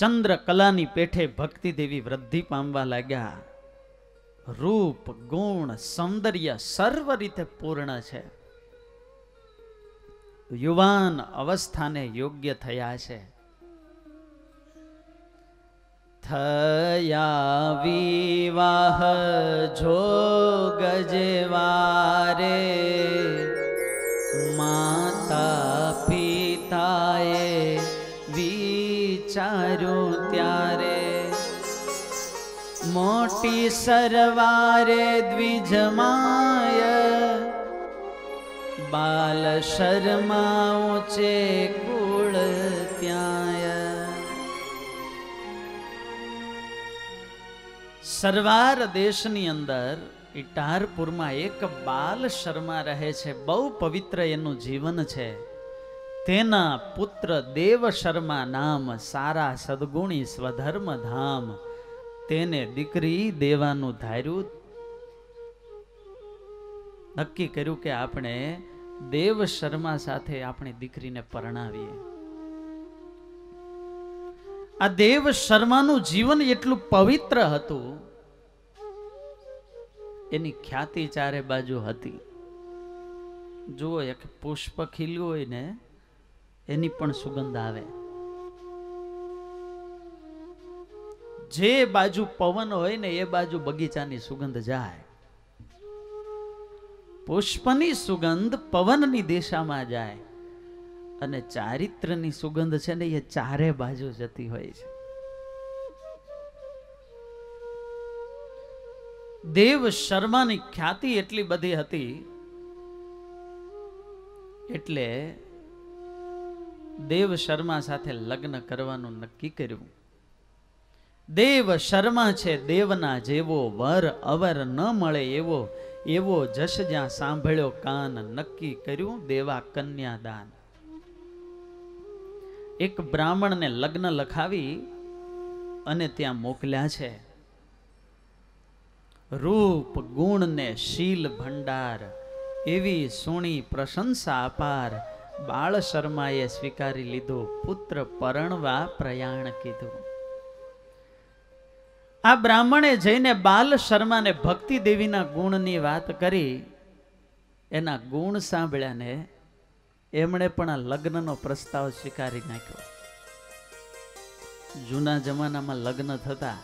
ચંદ્ર કલાની પેઠે ભક્તિ દેવી વૃદ્ધિ પામવા લાગ્યા. રૂપ ગુણ સૌંદર્ય સર્વ રીતે પૂર્ણ છે. યુવાન અવસ્થાને યોગ્ય થયા છે. થયા વિવાહ જોગ જેવારે માતા પિતાએ વિચાર્યું ત્યારે મોટી સરવારે દ્વિજમાય બાલ શર્મા ઊંચે કુળ ત્યાંય. સરવાર દેશની અંદર ઇટારપુરમાં એક બાલ શર્મા રહે છે. બહુ પવિત્ર એનું જીવન છે. તેના પુત્ર દેવ શર્મા નામ, સારા સદગુણી સ્વધર્મ ધામ. તેને દીકરી દેવાનું ધાર્યું. નક્કી કર્યું કે આપણે દેવ શર્મા સાથે આપણી દીકરીને પરણાવીએ. આ દેવ શર્માનું જીવન એટલું પવિત્ર હતું, એની ખ્યાતિ ચારે બાજુ હતી. જુઓ, એક પુષ્પ ખીલ્યું હોય ને એની પણ સુગંધ આવે. જે બાજુ પવન હોય ને એ બાજુ બગીચાની સુગંધ જાય. પુષ્પની સુગંધ પવનની દિશામાં જાય અને ચારિત્રની સુગંધ છે ને એ ચારે બાજુ જતી હોય છે. દેવ શર્માની ખ્યાતિ એટલી બધી હતી એટલે દેવ શર્મા સાથે લગ્ન કરવાનું નક્કી કર્યું. દેવ શર્મા છે દેવના જેવો, વર અવર ન મળે એવો. એવો જશ જ્યાં સાંભળ્યો કાન, નક્કી કર્યું દેવા કન્યાદાન. એક બ્રાહ્મણને લગ્ન લખાવી અને ત્યાં મોકલ્યા છે. રૂપ ગુણ ને શીલ ભંડાર, એવી સોણી પ્રશંસા અપાર. બાળ શર્માએ સ્વીકારી લીધું, પુત્ર પરણવા પ્રયાણ કીધું. આ બ્રાહ્મણે જઈને બાલ શર્માને ભક્તિ દેવીના ગુણની વાત કરી. એના ગુણ સાંભળ્યા ને એમણે પણ આ લગ્નનો પ્રસ્તાવ સ્વીકારી નાખ્યો. જૂના જમાનામાં લગ્ન થતા,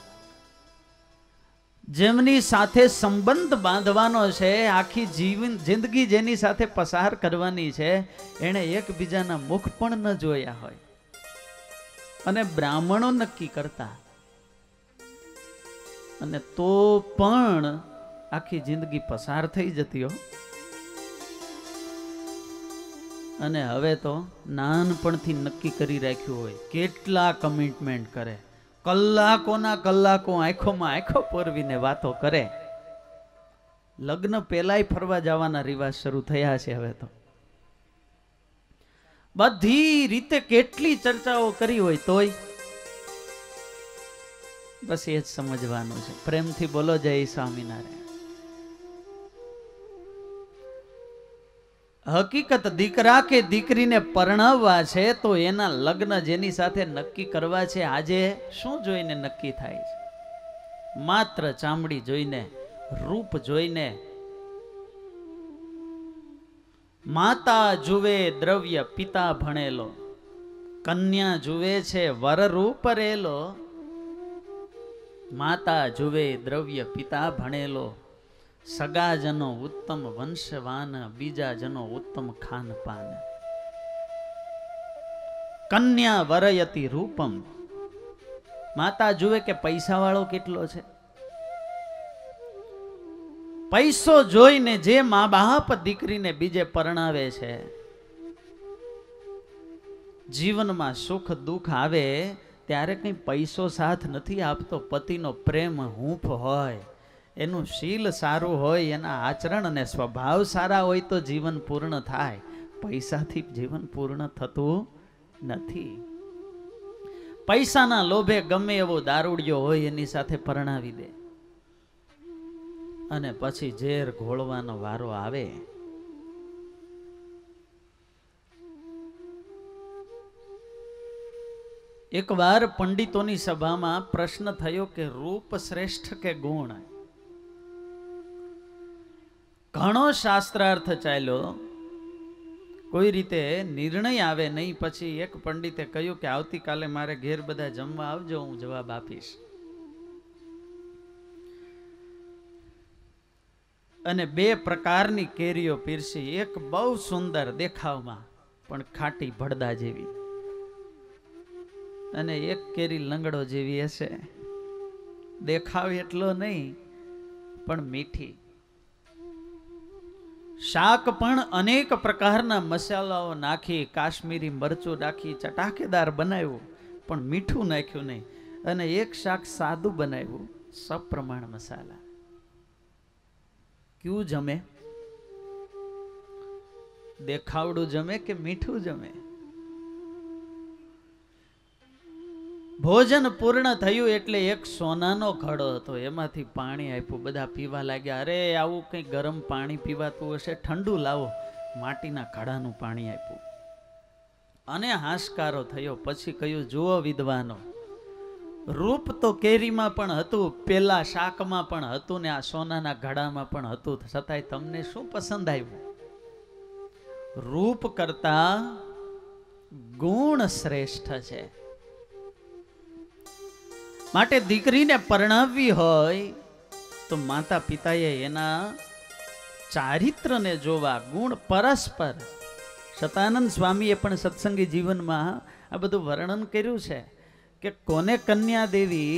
જેમની સાથે સંબંધ બાંધવાનો છે, આખી જિંદગી જેની સાથે પસાર કરવાની છે, એણે એકબીજાના મુખ પણ ન જોયા હોય અને બ્રાહ્મણો નક્કી કરતા, અને તો પણ આખી જિંદગી પસાર થઈ જતી હો. અને હવે તો નાનપણથી નક્કી કરી રાખ્યું હોય. કેટલા કમિટમેન્ટ કરે, કલાકોના કલાકો આંખોમાં આંખો પોરવીને વાતો કરે. લગ્ન પહેલાય ફરવા જવાના રિવાજ શરૂ થયા છે હવે તો. બધી રીતે કેટલી ચર્ચાઓ કરી હોય તોય બસ એ જ સમજવાનું છે. પ્રેમથી બોલો જય સ્વામિનારાયણ. હકીકત દીકરા કે દીકરીને પરણાવવા છે તો એના લગ્ન જેની સાથે નક્કી કરવા છે, આજે શું જોઈને નક્કી થાય છે? માત્ર ચામડી જોઈને, રૂપ જોઈને. માતા જુએ દ્રવ્ય પિતા ભણેલો, કન્યા જુએ છે વર રૂપ રેલો. માતા જુએ દ્રવ્ય પિતા ભણેલો, સગાજનો ઉત્તમ વંશવાન, બીજા જનો ઉત્તમ ખાનપાન. કન્યા વરયતિ રૂપમ. માતા જુએ કે પૈસા વાળો કેટલો છે. પૈસો જોઈને જે મા બાપ દીકરીને બીજે પરણાવે છે, જીવનમાં સુખ દુઃખ આવે ત્યારે કઈ પૈસો સાથ નથી આપતો. પતિનો પ્રેમ હૂંફ હોય, એનું શીલ સારું હોય, એના આચરણ અને સ્વભાવ સારા હોય તો જીવન પૂર્ણ થાય. પૈસાથી જીવન પૂર્ણ થતું નથી. પૈસાના લોભે ગમે એવો દારૂડિયો હોય એની સાથે પરણાવી દે અને પછી ઝેર ઘોળવાનો વારો આવે. એકવાર પંડિતોની સભામાં પ્રશ્ન થયો કે રૂપ શ્રેષ્ઠ કે ગુણ. ઘણો શાસ્ત્રાર્થ ચાલ્યો, કોઈ રીતે નિર્ણય આવે નહીં. પછી એક પંડિતે કહ્યું કે આવતીકાલે મારે ઘેર બધા જમવા આવજો, હું જવાબ આપીશ. અને બે પ્રકારની કેરીઓ પીરસી, એક બહુ સુંદર દેખાવમાં પણ ખાટી ભડદા જેવી, અને એક કેરી લંગડો જેવી હશે, દેખાવ એટલો નહીં પણ મીઠી. શાક પણ અનેક પ્રકારના મસાલાઓ નાખી, કાશ્મીરી મરચું નાખી ચટાકેદાર બનાવ્યું, પણ મીઠું નાખ્યું નહીં. અને એક શાક સાદું બનાવ્યું, સપ્રમાણ મસાલા. ક્યું જમે? દેખાવડું જમે કે મીઠું જમે? ભોજન પૂર્ણ થયું એટલે એક સોનાનો ઘડો હતો, એમાંથી પાણી આપ્યું. બધા પીવા લાગ્યા. અરે આવું કંઈ ગરમ પાણી પીવાતું હશે, ઠંડુ લાવો. માટીના ઘડાનું પાણી આપ્યું અને હાશકારો થયો. પછી કહ્યું, જુઓ વિદ્વાનો, રૂપ તો કેરીમાં પણ હતું, પેલા શાકમાં પણ હતું, ને આ સોનાના ઘડામાં પણ હતું, છતાંય તમને શું પસંદ આવ્યું? રૂપ કરતા ગુણ શ્રેષ્ઠ છે. માટે દીકરીને પરણાવવી હોય તો માતા પિતાએ એના ચારિત્રને જોવા, ગુણ પરસ્પર. સતાનંદ સ્વામીએ પણ સત્સંગી જીવનમાં આ બધું વર્ણન કર્યું છે કે કોને કન્યા દેવી,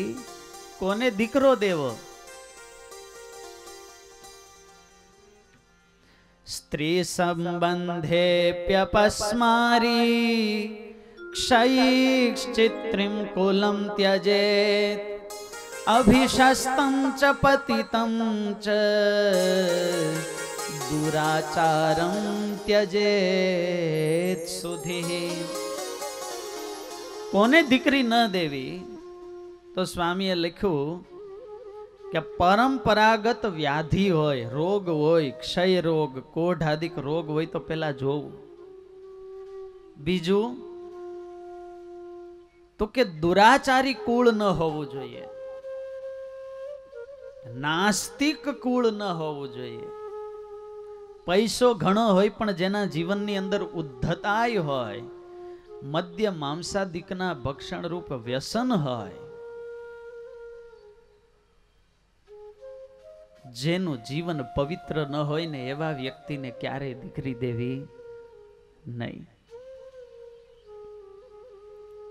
કોને દીકરો દેવો. સ્ત્રી સંબંધે પ્યપસ્મારી ક્ષયિક્ષિત્રિમ કુલમ ત્યજેત અભિશસ્તમ ચ પતિતમ ચ દુરાચારમ ત્યજેત સુધિ. કોને દીકરી ન દેવી? તો સ્વામીએ લખ્યું કે પરંપરાગત વ્યાધિ હોય, રોગ હોય, ક્ષય રોગ, કોઢ આદિક રોગ હોય તો પેલા જોવું. બીજું તો કે દુરાચારી કુળ ન હોવું જોઈએ, નાસ્તિક કુળ ન હોવું જોઈએ. પૈસો ઘણો હોય પણ જેના જીવનની અંદર ઉદ્ધતાય હોય, મદ્ય માંસાદિકના ભક્ષણ રૂપ વ્યસન હોય, જેનું જીવન પવિત્ર ન હોય ને એવા વ્યક્તિને ક્યારેય દીકરી દેવી નહીં.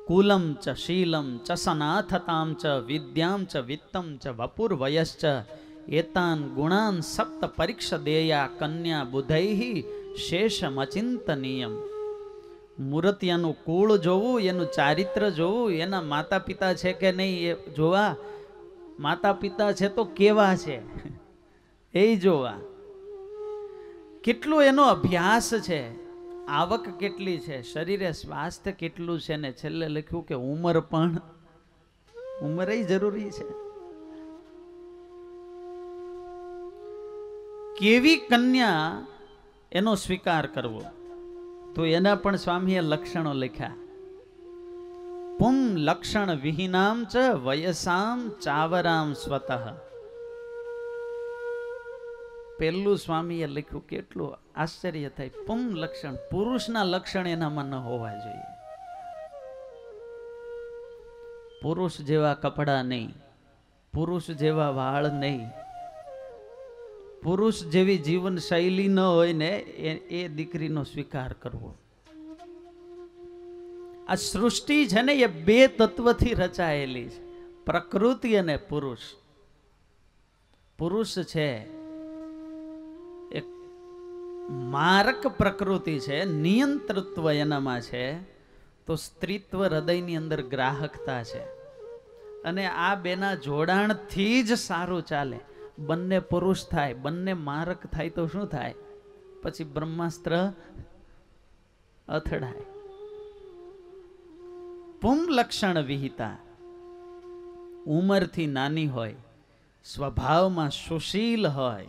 કુલમ ચ શીલમ ચ સનાથતામ ચ વિદ્યામ ચ વિત્તમ ચ વપુર વયશ્ચ એતાન ગુણાન સપ્ત પરીક્ષ દેયા કન્યા બુધૈહિ શેષમ અચિંતનીયમ. મૂર્તિયાનું કુળ જોવું, એનું ચારિત્ર જોવું, એના માતા પિતા છે કે નહીં એ જોવા. માતા પિતા છે તો કેવા છે એ જોવા. કેટલું એનો અભ્યાસ છે, આવક કેટલી છે, શરીરે સ્વાસ્થ્ય કેટલું છે, ને છેલ્લે લખ્યું કે ઉંમર પણ, ઉંમર જરૂરી છે. કેવી કન્યા એનો સ્વીકાર કરવો, તો એના પણ સ્વામીએ લક્ષણો લખ્યા. પુમ લક્ષણ વિહીનામ ચ વયસામ ચાવરામ સ્વતઃ. પહેલું સ્વામીએ લખ્યું, કેટલું આશ્ચર્ય થાય. પુમ લક્ષણ, પુરુષના લક્ષણ એનામાં ન હોવા જોઈએ. પુરુષ જેવા કપડા નહીં, પુરુષ જેવા વાળ નહીં, પુરુષ જેવી જીવન શૈલી ન હોય ને એ દીકરીનો સ્વીકાર કરવો. આ સૃષ્ટિ છે ને એ બે તત્વથી રચાયેલી છે, પ્રકૃતિ અને પુરુષ. પુરુષ છે એક મારક પ્રકૃતિ છે, નિયંત્રત્વ એનામાં છે, તો સ્ત્રીત્વ હૃદયની અંદર ગ્રાહકતા છે. અને આ બેના જોડાણથી જ સારું ચાલે. બંને પુરુષ થાય, બંને મારક થાય તો શું થાય? પછી બ્રહ્માસ્ત્ર અથડાય. પુમ લક્ષણ વિહિતા, ઉંમરથી નાની હોય, સ્વભાવમાં સુશીલ હોય,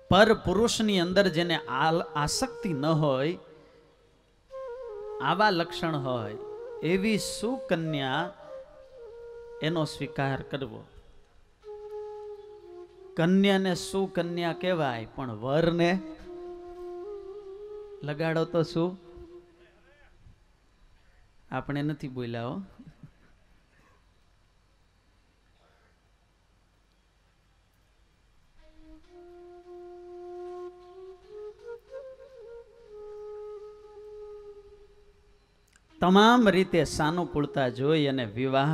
પર પુરુષની અંદર જેને આસક્તિ ન હોય આવા લક્ષણ હોય એવી સુકન્યા એનો સ્વીકાર કરવો. કન્યાને સુકન્યા કહેવાય, પણ વરને લગાડો તો શું? આપણે નથી બોલ્યા હો. તમામ રીતે સાનુકૂળતા જોઈ અને વિવાહ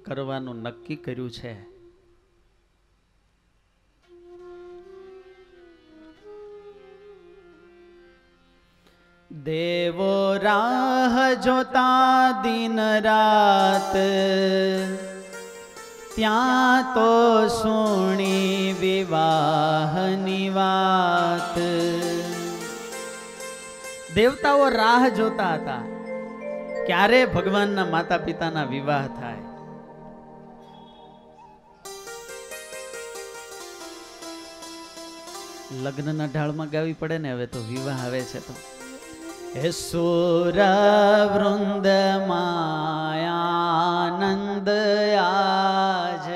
કરવાનું નક્કી કર્યું છે. દેવો રાહ જોતા દિન રાત, ત્યાં તો સુણી વિવાહની વાત. દેવતાઓ રાહ જોતા હતા ક્યારે ભગવાનના માતા પિતાના વિવાહ થાય. લગ્નના ઢાળમાં ગાવી પડે ને, હવે તો વિવાહ આવે છે તો. હે સુર વૃંદ માયાનંદ આજ,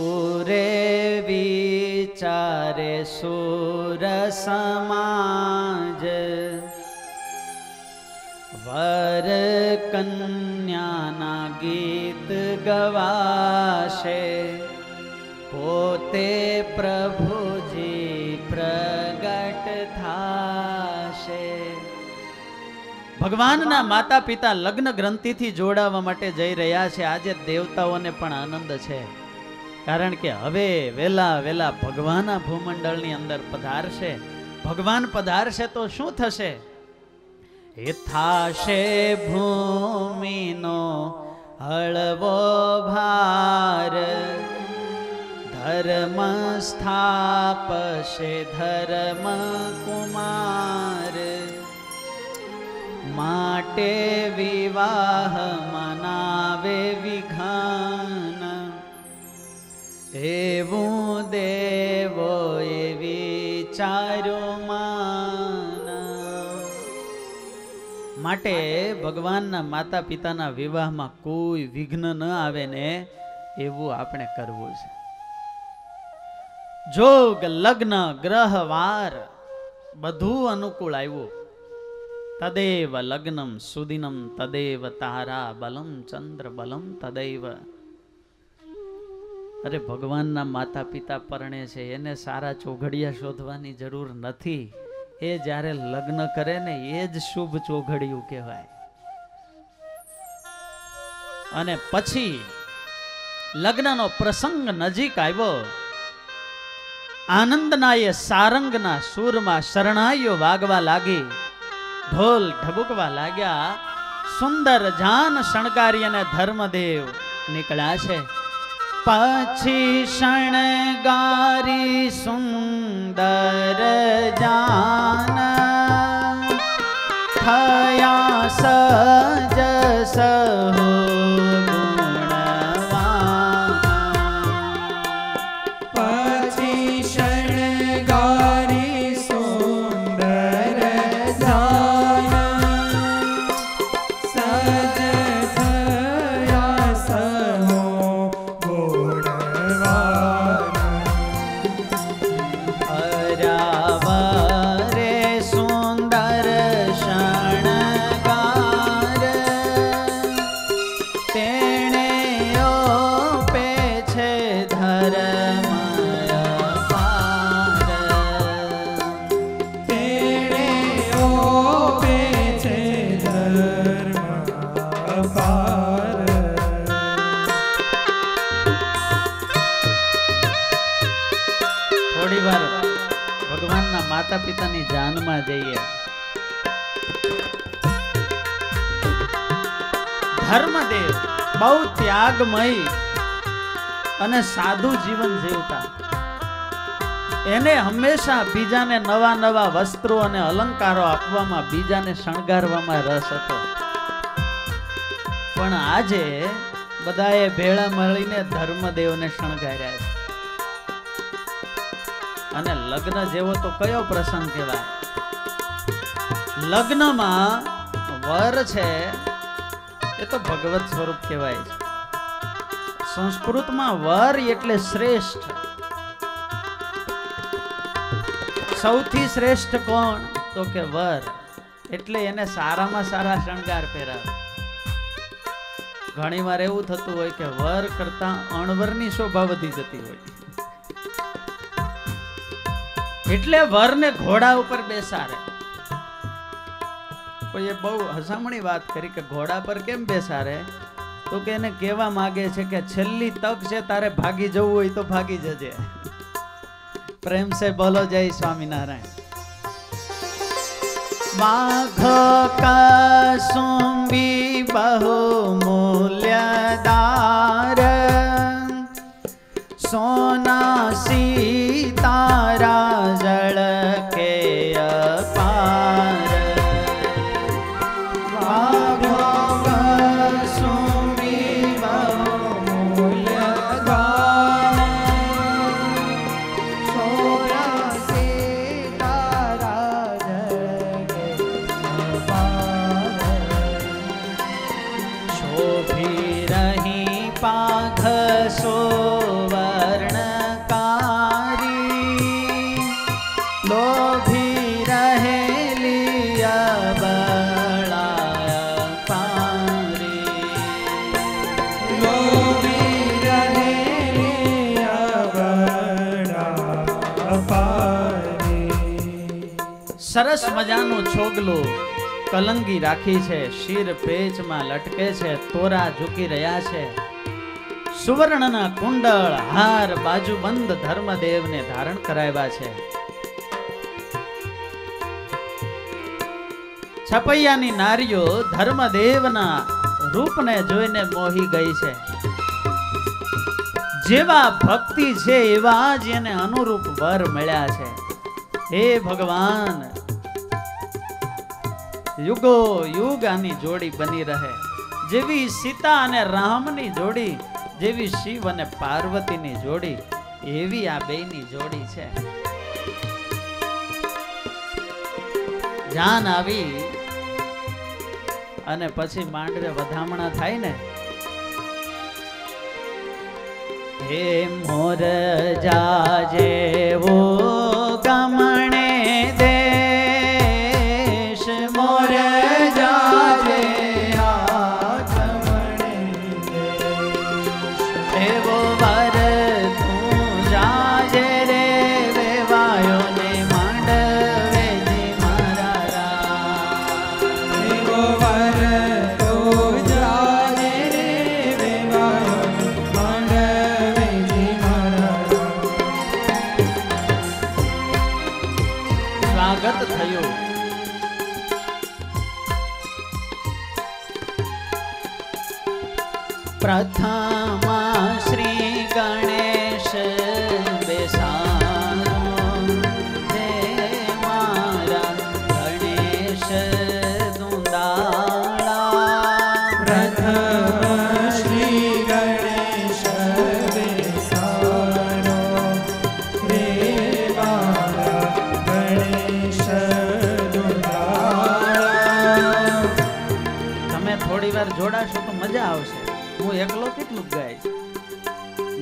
ઉરે વિચારે સુર સમાજ. વર કન્યાના ગીત ગવાશે, પોતે પ્રભુજી પ્રગટ થાશે. ભગવાનના માતા પિતા લગ્ન ગ્રંથિથી જોડાવા માટે જઈ રહ્યા છે. આજે દેવતાઓને પણ આનંદ છે, કારણ કે હવે વેલા વેલા ભગવાન આ ભૂમંડળની અંદર પધારશે. ભગવાન પધારશે તો શું થશે? એ થાશે ભૂમિનો હળવો ભાર, ધર્મ સ્થાપશે ધર્મ કુમાર. માટે વિવાહ મનાવે વિઘાન, એવું દેવો એ વિચાર્યું માન. માટે ભગવાનના માતા પિતાના વિવાહમાં કોઈ વિઘ્ન ન આવે ને એવું આપણે કરવું છે. જોગ લગ્ન ગ્રહ વાર બધું અનુકૂળ આવ્યું. તદેવ લગ્નમ સુદિનમ તદેવ તારા બલમ ચંદ્ર બલમ તદેવ. અરે ભગવાનના માતા પિતા પરણે છે, એને સારા ચોઘડિયા શોધવાની જરૂર નથી. એ જ્યારે લગ્ન કરે ને એ જ શુભ ચોઘડિયું કહેવાય. અને પછી લગ્નનો પ્રસંગ નજીક આવ્યો. આનંદના એ સારંગના સૂરમાં શરણાઈઓ વાગવા લાગી, ઢોલ ઢબુકવા લાગ્યા. સુંદર જાન શણગારી અને ધર્મદેવ નીકળ્યા છે. પછી શણગારી સુંદર જાન, થયા સજ સહો ગુણવાન. પછી શણગારી સુંદર જાન, સજ થયા સહો ગુણવાન. હરાવરે સુંદર શણગાર, તેણે ઓપે છે ધર્મ અપાર. તેણે ઓપે છે ધર્મ અપાર. થોડી વાર ભગવાનના માતા પિતાની જાનમાં જઈએ. ધર્મદેવ બહુ ત્યાગમય અને સાદું જીવન જીવતા. એને હંમેશા બીજાને નવા નવા વસ્ત્રો અને અલંકારો આપવામાં, બીજાને શણગારવામાં રસ હતો. પણ આજે બધાએ ભેળા મળીને ધર્મદેવને શણગાર્યા છે. અને લગ્ન જેવો તો કયો પ્રસંગ કહેવાય? લગ્નમાં વર છે એ તો ભગવત સ્વરૂપ કહેવાય છે. સંસ્કૃતમાં વર એટલે શ્રેષ્ઠ. સૌથી શ્રેષ્ઠ કોણ? તો કે વર. એટલે એને સારામાં સારા શણગાર પહેરાવે. ઘણી વાર એવું થતું હોય કે વર કરતા અણવરની શોભા વધી જતી હોય, એટલે વરને ઘોડા ઉપર બેસાડે. કોઈએ બહુ હસામણી વાત કરી કે ઘોડા પર કેમ બેસાડે? તો કે એને કહેવા માંગે છે કે છેલ્લી તક છે, તારે ભાગી જવું હોય તો ભાગી જજે. પ્રેમ સે બોલો જય સ્વામિનારાયણ. વાઘ કસુંબી બહુ મૂલ્યદાર, સોના સીતારા જળ કે અપાર. વાઘ કસુંબી બહુ મૂલ્યદાર, સોના સીતારા જળ કે અપાર. શોભી રહી પાખ સોવર્ણકારી, લોભી રહેલી અબળાય પારી. લોભી રહેલી અબળા પારી. સરસ મજાનું છોગલું કલંગી રાખી છે, શિર પેચમાં લટકે છે, તોરા ઝૂકી રહ્યા છે. સુવર્ણના કુંડળ હાર બાજુબંધ ધર્મદેવને ધારણ કરાવ્યા છે. છપૈયાની નારીઓ ધર્મદેવના રૂપને જોઈને મોહી ગઈ છે. જેવા ભક્તિ છે એવા જ એને અનુરૂપ વર મળ્યા છે. હે ભગવાન, યુગો યુગ આની જોડી બની રહે. જેવી સીતા અને રામની જોડી, જેવી શિવ અને પાર્વતીની જોડી, એવી આ બેયની જોડી છે. જાન આવી અને પછી માંડવે વધામણા થાય ને, હે મોર જાજે વો ગમણે દેશ, મોર જાજે એવો વર તું જાજે રે વેવાયો ને માંડવેજી મારા રામ. એવો વર તું જાજે રે વેવાયો ને માંડવેજી મારા રામ. સ્વાગત થયું. પ્રથમ શ્રી ગણેશ બેસારો, હે મારા ગણેશ દુંદાળા. પ્રથમ શ્રી ગણેશ બેસારો, રે મારા ગણેશ દુંદાળા. તમે થોડી વાર જોડાશો તો મજા આવશે. હું એકલો કેટલું ગાઈશ?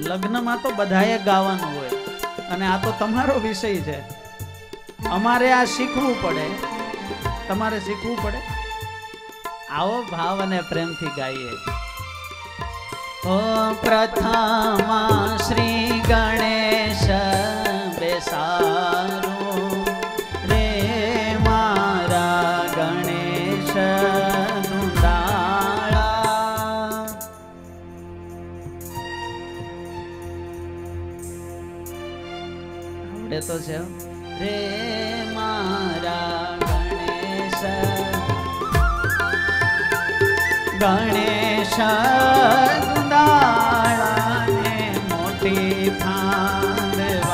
લગ્નમાં તો બધાએ ગાવાનું હોય, અને આ તો તમારો વિષય છે. અમારે આ શીખવું પડે, તમારે શીખવું પડે. આવો ભાવ અને પ્રેમથી ગાઈએ. ઓ પ્રથમ શ્રી ગણેશ બેસારું, રે મારા ગણેશ દુંદાળા. આવડે તો છે. રે મારા ગણેશ, ગણેશ દુંદાળા ને મોટી ફાંદવાળા.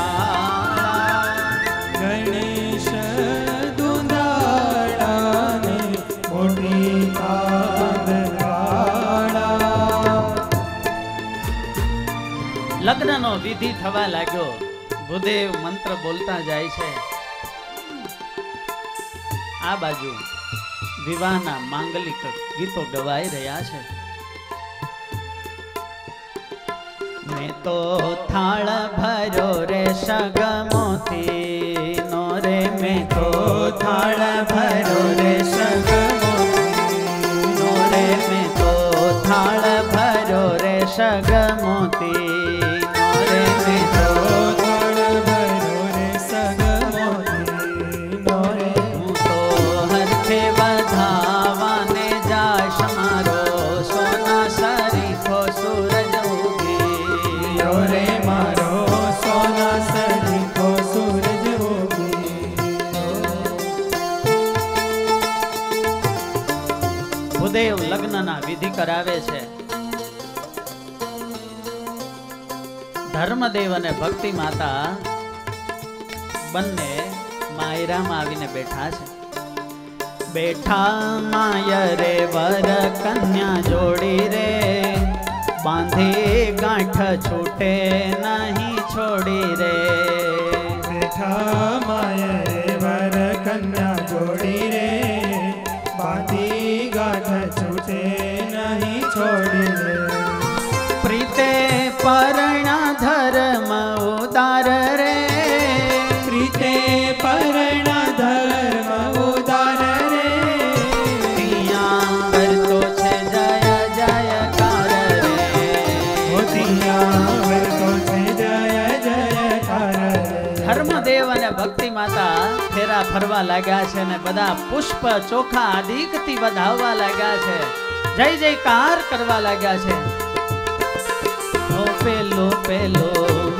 ગણેશ દુંદાળા ને મોટી પાદવાળા. લગ્નનો વિધિ થવા લાગ્યો. ભૂદેવ મંત્ર બોલતા જાય છે. આ બાજુ વિવાહના માંગલિક ગીતો ગવાઈ રહ્યા છે. મેં તો થાળ ભર્યો રે સગમોતી નો રે, મેં તો થાળ ભર્યો રે સગમોતી નો રે, મેં તો થાળ ભર્યો રે સગમોતી નો રે, મેં તો થાળ ભર્યો રે સગમોતી નો રે. હું તો હરખે વધાવાને જાશ મારો સોના સરીખો સૂરજ ઉગી રે મારો સોના સરીખો સૂરજ ઉગી. ભૂદેવ લગ્નના વિધિ કરાવે છે. ધર્મદેવ અને ભક્તિ માતા બંને માયરામાં આવીને બેઠા છે. બેઠા માય રે વર કન્યા જોડી રે, બાંધી ગાંઠ છૂટે નહીં છોડી રે. બેઠા માય રે વર કન્યા જોડી રે, બાંધી ગાંઠ છૂટે નહીં છોડી રે. પ્રીતે પરણા ધર્મ ઉદાર રે, પ્રીતે પરણા ધર્મ ઉદાર રે. તિયાં કરતો છે જય જયકાર રે. ત્યાં વરતો છે જય જયકાર રે. ધર્મદેવ અને ભક્તિ માતા ફેરા ફરવા લાગ્યા છે અને બધા પુષ્પ ચોખા આદિકથી વધાવવા લાગ્યા છે, જય જયકાર કરવા લાગ્યા છે. ઓ પેલો પેલો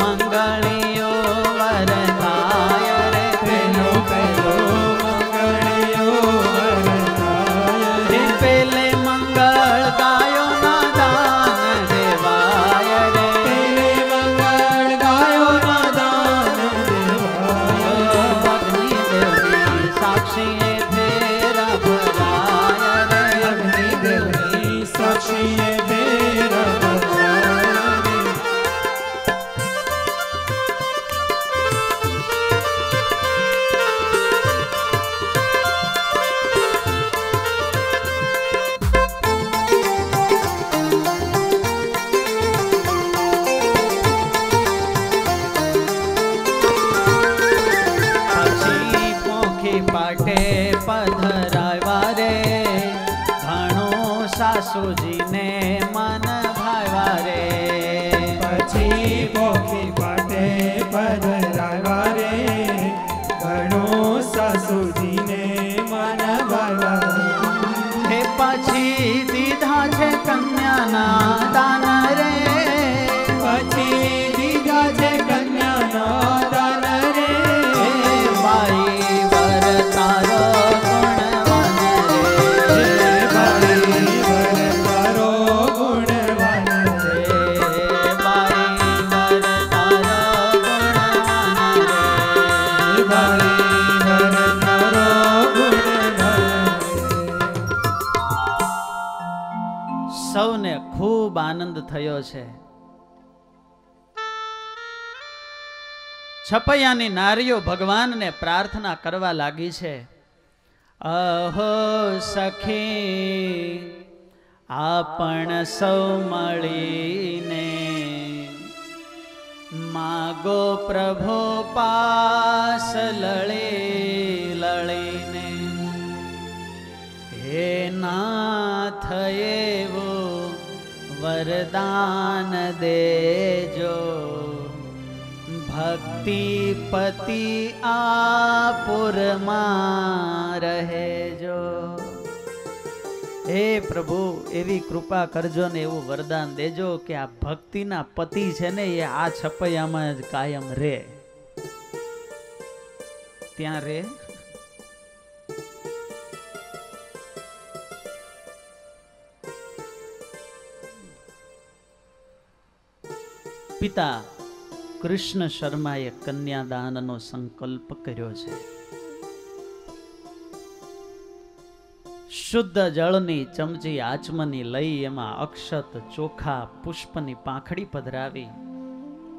મંગળિયો વરતાય રે, પેલો પેલો મંગળિયો વરતાય રે. પેલે મંગળ ગાયો ના દાન દેવાય રે. પેલે મંગળ ગાયો ના દાન દેવાય. અગ્નિદેવની સાક્ષીએ ફેરા ભરાય રે. અગ્નિદેવની સાક્ષીએ ફેરા ભરાય રે. પછી પોખી પાટે પધરાવ્યા રે, ઘણું સાસુજીને મન ભાવ્યા રે. પછી પોખી પાટે પધરાવ્યા રે, ઘણું સાસુજીને મન ભાવ્યા રે. હે પછી દીધા છે કન્યાના દાન રે, પછી દીધા છે કન્યાના દાન રે. હે બાઈ વર તારો ગુણવાન રે. ભાઈ વર તારો ગુણવાન હે રે. બાઈ વર તારો ગુણવાન રે. ભાઈ વર તારો ગુણવાન રે. સૌને ખૂબ આનંદ થયો છે. છપૈયાની નારીઓ ભગવાનને પ્રાર્થના કરવા લાગી છે. અહો સખી આપણ સૌ મળીને માગો પ્રભો પાસ લળીને. હે નાથ એવો વરદાન દેજો, ભક્તિ પતિ આપુરમાં રહેજો. હે પ્રભુ એવી કૃપા કરજો ને એવું વરદાન દેજો કે આ ભક્તિના પતિ છે ને એ આ છપૈયામાં જ કાયમ રે, ત્યાં રે. પિતા કૃષ્ણ શર્માએ કન્યાદાનનો સંકલ્પ કર્યો છે. શુદ્ધ જળની ચમચી આચમની લઈ એમાં અક્ષત ચોખા પુષ્પની પાંખડી પધરાવી,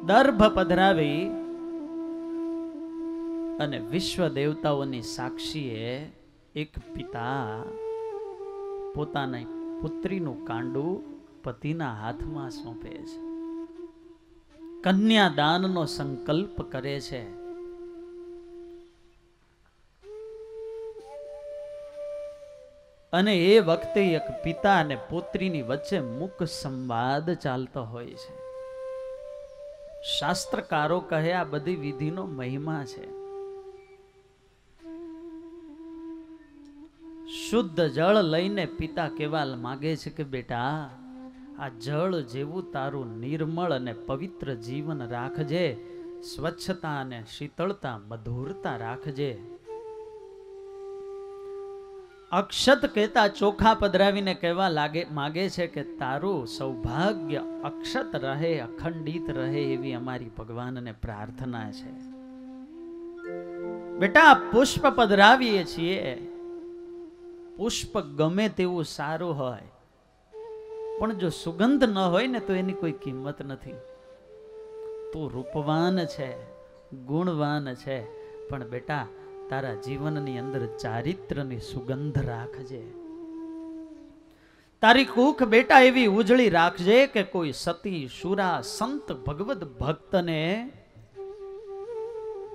દર્ભ પધરાવી અને વિશ્વ દેવતાઓની સાક્ષીએ એક પિતા પોતાની પુત્રીનું કાંડું પતિના હાથમાં સોંપે છે, કન્યાદાનનો સંકલ્પ કરે છે. અને એ વખતે એક પિતા અને પુત્રીની વચ્ચે મુખ સંવાદ ચાલતો હોય છે. શાસ્ત્રકારો કહે આ બધી વિધિનો મહિમા છે. શુદ્ધ જળ લઈને પિતા કહેવા માંગે છે કે બેટા, આ જળ જેવું તારું નિર્મળ અને પવિત્ર જીવન રાખજે, સ્વચ્છતા અને શીતળતા મધુરતા રાખજે. અક્ષત કહેતા ચોખા પધરાવીને કહેવા માંગે છે કે તારું સૌભાગ્ય અક્ષત રહે, અખંડિત રહે એવી અમારી ભગવાનને પ્રાર્થના છે. બેટા પુષ્પ પધરાવીએ છીએ, પુષ્પ ગમે તેવું સારું હોય પણ જો સુગંધ ન હોય ને તો એની કોઈ કિંમત નથી. તું રૂપવાન છે, ગુણવાન છે, પણ બેટા તારા જીવનની અંદર ચારિત્રની સુગંધ રાખજે. તારી કુખ બેટા એવી ઉજળી રાખજે કે કોઈ સતી શુરા સંત ભગવદ ભક્તને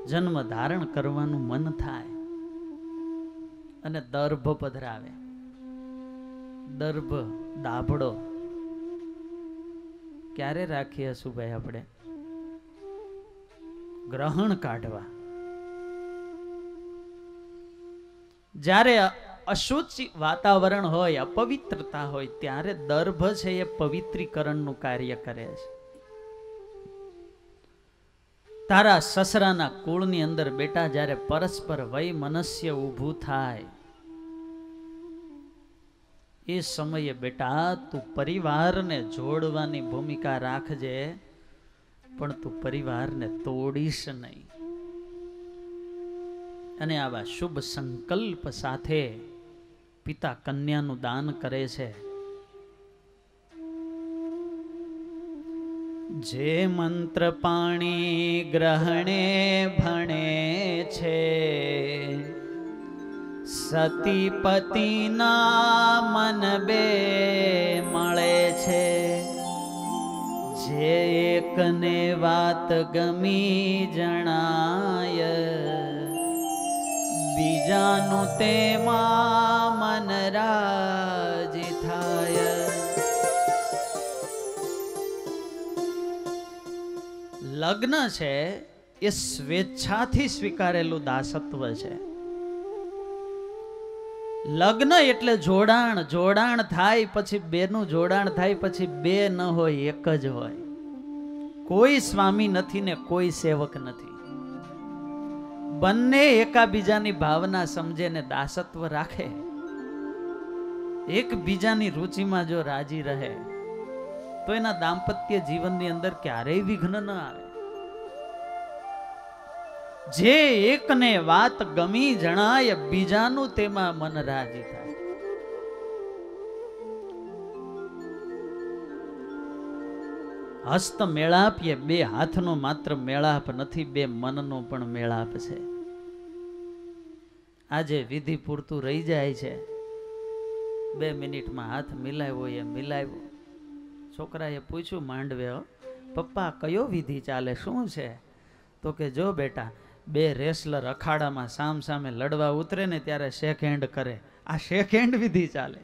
જન્મ ધારણ કરવાનું મન થાય. અને દર્ભ પધરાવે. દર્ભ દાભડો ક્યારે રાખીએ સુભાઈ આપણે? ગ્રહણ કાઢવા. જ્યારે અશુચિ વાતાવરણ હોય, અપવિત્રતા હોય, ત્યારે દર્ભ છે એ પવિત્રીકરણનું કાર્ય કરે છે. તારા સસરાના કુળની અંદર બેટા જ્યારે પરસ્પર વય મનસ્ય ઊભું થાય એ સમયે બેટા તું પરિવારને જોડવાની ભૂમિકા રાખજે, પણ તું પરિવારને તોડીશ નહીં. અને આવા શુભ સંકલ્પ સાથે પિતા કન્યાનું દાન કરે છે. જે મંત્ર પાણી ગ્રહણે ભણે છે, સતી પતિના મન બે મળે છે. જે એકને વાત ગમી જણાય, બીજાનું તેમાં મન રાજી થાય. લગ્ન છે એ સ્વેચ્છાથી સ્વીકારેલું દાસત્વ છે. લગ્ન એટલે જોડાણ. જોડાણ થાય પછી બેનું જોડાણ થાય પછી બે ન હોય, એક જ હોય. કોઈ સ્વામી નથી ને કોઈ સેવક નથી. બંને એકાબીજાની ભાવના સમજે ને દાસત્વ રાખે, એકબીજાની રુચિમાં જો રાજી રહે તો એના દાંપત્ય જીવનની અંદર ક્યારેય વિઘ્ન ન આવે. જે એકને વાત ગમી જણાય, બીજાનું તેમાં મન રાજી થાય. હસ્ત મેળાપ એ બે હાથનો માત્ર મેળાપ નથી, બે મનનો પણ મેળાપ છે. આજે વિધિ પૂરતું રહી જાય છે, 2 મિનિટમાં હાથ મિલાવ્યો એ મિલાવ્યો. છોકરાએ પૂછ્યું માંડવે, પપ્પા કયો વિધિ ચાલે, શું છે? તો કે જો બેટા, 2 રેસલર અખાડામાં સામ સામે લડવા ઉતરે ને ત્યારે શેક હેન્ડ કરે, આ શેક હેન્ડ વિધિ ચાલે.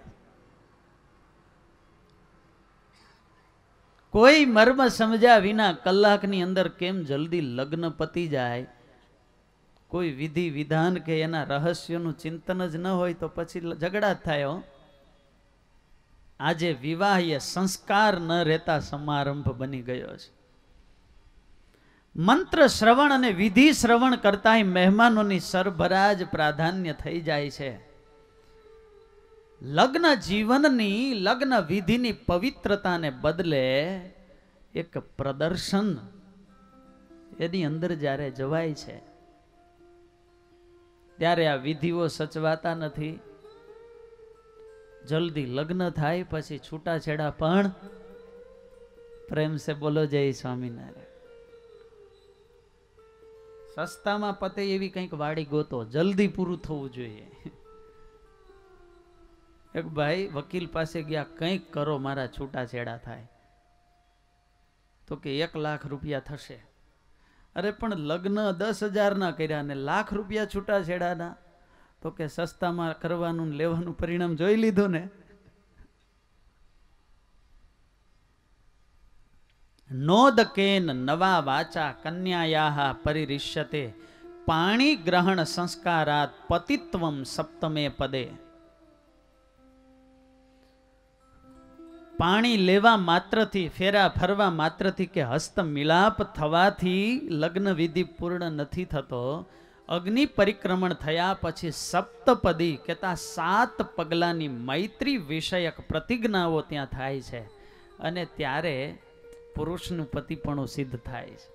કોઈ મર્મ સમજ્યા વિના કલાકની અંદર કેમ જલ્દી લગ્ન પતી જાય, કોઈ વિધિ વિધાન કે એના રહસ્યોનું ચિંતન જ ન હોય તો પછી ઝઘડા જ થાય. આજે વિવાહ એ સંસ્કાર ન રહેતા સમારંભ બની ગયો છે. મંત્ર શ્રવણ અને વિધિ શ્રવણ કરતા મહેમાનોની સરભરાજ પ્રાધાન્ય થઈ જાય છે. લગ્ન જીવનની, લગ્ન વિધિની પવિત્રતાને બદલે એક પ્રદર્શન એની અંદર જ્યારે જવાય છે ત્યારે આ વિધિઓ સચવાતા નથી. જલ્દી લગ્ન થાય પછી છૂટાછેડા પણ પ્રેમ સે બોલો જય સ્વામિનારાયણ. સસ્તામાં પતે એવી કંઈક વાડી ગોતો, જલ્દી પૂરું થવું જોઈએ. એક ભાઈ વકીલ પાસે ગયા, કંઈક કરો મારા છૂટાછેડા થાય. તો કે 1 લાખ રૂપિયા થશે. અરે પણ લગ્ન 10,000 ના કર્યા ને લાખ રૂપિયા છૂટાછેડાના. તો કે સસ્તામાં કરવાનું ને લેવાનું પરિણામ જોઈ લીધું ને. નોદકેન નવા વાચા કન્યાયાહ પરિરિષ્યતે પાણી ગ્રહણ સંસ્કારાત પતિત્વમ સપ્તમે પદે. પાણી લેવા માત્રથી, ફેરા ફરવા માત્રથી કે હસ્ત મિલાપ થવાથી લગ્ન વિધિ પૂર્ણ નથી થતો. અગ્નિ પરિક્રમણ થયા પછી સપ્તપદી કહેતા 7 પગલાની મૈત્રી વિષયક પ્રતિજ્ઞાઓ ત્યાં થાય છે. અને ત્યારે પુરુષનું પતિપણું સિદ્ધ થાય છે.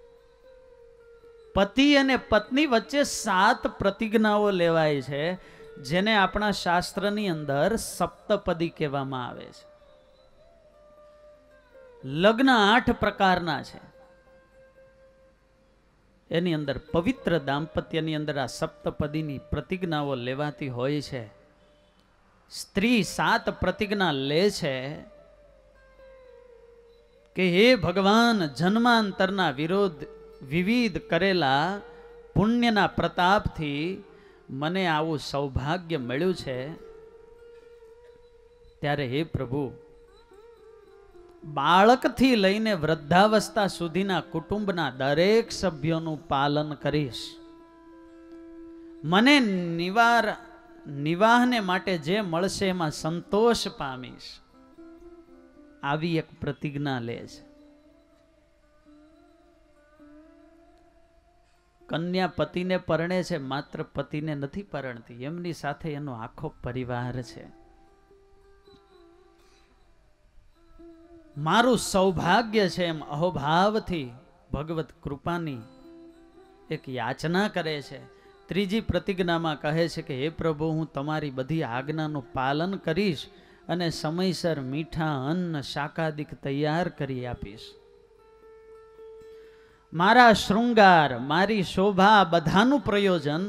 પતિ અને પત્ની વચ્ચે 7 પ્રતિજ્ઞાઓ લેવાય છે, જેને આપણા શાસ્ત્રની અંદર સપ્તપદી કહેવામાં આવે છે. લગ્ન 8 પ્રકારના છે. એની અંદર પવિત્ર દાંપત્યની અંદર આ સપ્તપદીની પ્રતિજ્ઞાઓ લેવાતી હોય છે. સ્ત્રી 7 પ્રતિજ્ઞા લે છે કે હે ભગવાન, જન્માંતરના વિવિધ કરેલા પુણ્યના પ્રતાપથી મને આવું સૌભાગ્ય મળ્યું છે. ત્યારે હે પ્રભુ, બાળકથી લઈને વૃદ્ધાવસ્થા સુધીના કુટુંબના દરેક સભ્યોનું પાલન કરીશ. મને નિવાહને માટે જે મળશે એમાં સંતોષ પામીશ. આવી એક પ્રતિજ્ઞા લે છે. કન્યા પતિને પરણે છે, માત્ર પતિને નથી પરણતી, એમની સાથે એનો આખો પરિવાર છે. મારું સૌભાગ્ય છે એમ અહોભાવથી ભગવત કૃપાની એક યાચના કરે છે. ત્રીજી પ્રતિજ્ઞામાં કહે છે કે હે પ્રભુ, હું તમારી બધી આજ્ઞાનું પાલન કરીશ અને સમયસર મીઠા અન્ન શાકાદિક તૈયાર કરી આપીશ. મારા શૃંગાર, મારી શોભા, બધાનું પ્રયોજન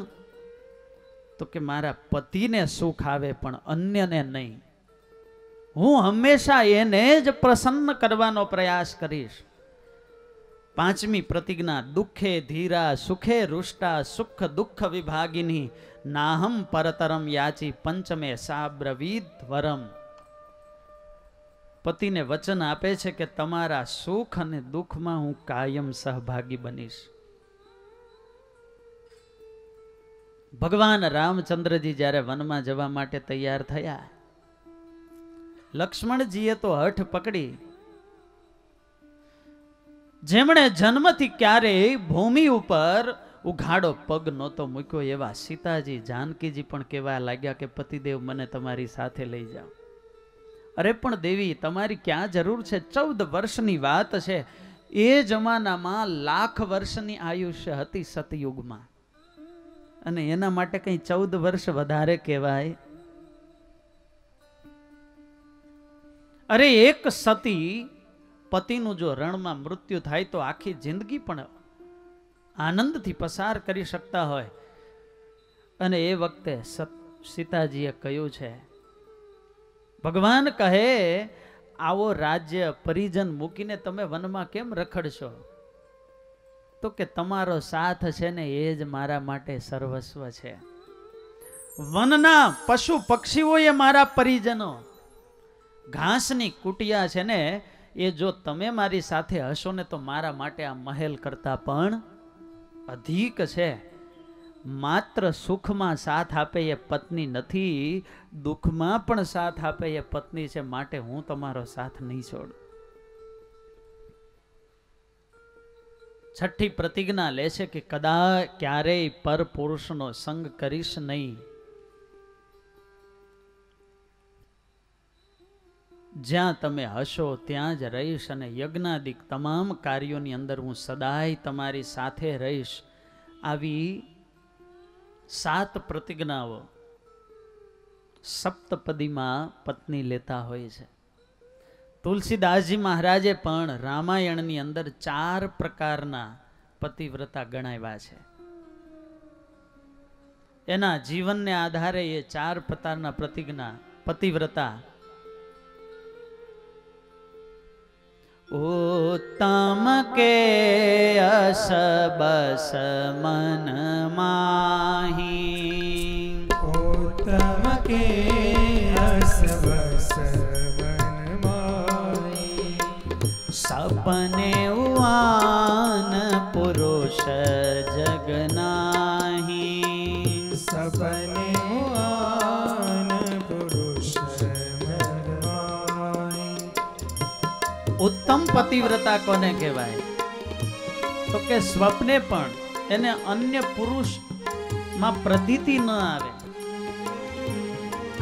તો કે મારા પતિને સુખ આવે પણ અન્યને નહીં. હું હંમેશા એને જ પ્રસન્ન કરવાનો પ્રયાસ કરીશ. 5મી પ્રતિજ્ઞા દુઃખે ધીરા સુખે રુષ્ટા સુખ દુઃખ વિભાગિની નાહમ પરતરમ યાચી પંચમે સાબ્રવીદ વરમ. પતિને વચન આપે છે કે તમારા સુખ અને દુઃખમાં હું કાયમ સહભાગી બનીશ. ભગવાન રામચંદ્રજી જ્યારે વનમાં જવા માટે તૈયાર થયા, લક્ષ્મણજીએ તો હઠ પકડી. જેમણે જન્મથી ક્યારેય ભૂમિ ઉપર ઉઘાડો પગ નહોતો મૂક્યો એવા સીતાજી, જાનકીજી પણ કહેવા લાગ્યા કે પતિદેવ, મને તમારી સાથે લઈ જાઓ. અરે પણ દેવી, તમારી ક્યાં જરૂર છે? 14 વર્ષની વાત છે. એ જમાનામાં 1,00,000 વર્ષની આયુષ્ય હતી સતયુગમાં, અને એના માટે કઈ 14 વર્ષ વધારે કહેવાય? અરે એક સતી પતિનું જો રણમાં મૃત્યુ થાય તો આખી જિંદગી પણ આનંદથી પસાર કરી શકતા હોય. અને એ વખતે સીતાજીએ કહ્યું છે, ભગવાન કહે આવો રાજ્ય પરિજન મૂકીને તમે વનમાં કેમ રખડશો? તો કે તમારો સાથ છે ને એ જ મારા માટે સર્વસ્વ છે. વનના પશુ પક્ષીઓ એ મારા પરિજનો. ઘાસની કુટિયા છે ને એ જો તમે મારી સાથે હશો ને તો મારા માટે આ મહેલ કરતા પણ અધિક છે. માત્ર સુખમાં સાથ આપે એ પત્ની નથી, દુઃખમાં પણ સાથ આપે એ પત્ની છે. માટે હું તમારો સાથ નહીં છોડું. 6ઠી પ્રતિજ્ઞા લે છે કે ક્યારેય પર પુરુષનો સંગ કરીશ નહીં. જ્યાં તમે હશો ત્યાં જ રહીશ અને યજ્ઞાદિક તમામ કાર્યોની અંદર હું સદાય તમારી સાથે રહીશ. આવી 7 પ્રતિજ્ઞાઓ સપ્તપદીમાં પત્ની લેતા હોય છે. તુલસીદાસજી મહારાજે પણ રામાયણની અંદર 4 પ્રકારના પતિવ્રતા ગણાવ્યા છે. એના જીવનને આધારે એ 4 પ્રકારના પ્રતિજ્ઞા પતિવ્રતા उत्तम के अस बस मन माही उत्तम के अस बस मन माही सपने उआन पुरुष जग नाही सपने आन पुरुष जग माही उत्तम पतिव्रता कोने कहेवाय तो के स्वप्ने पण એને અન્ય પુરુષ માં પ્રતીતિ ન આવે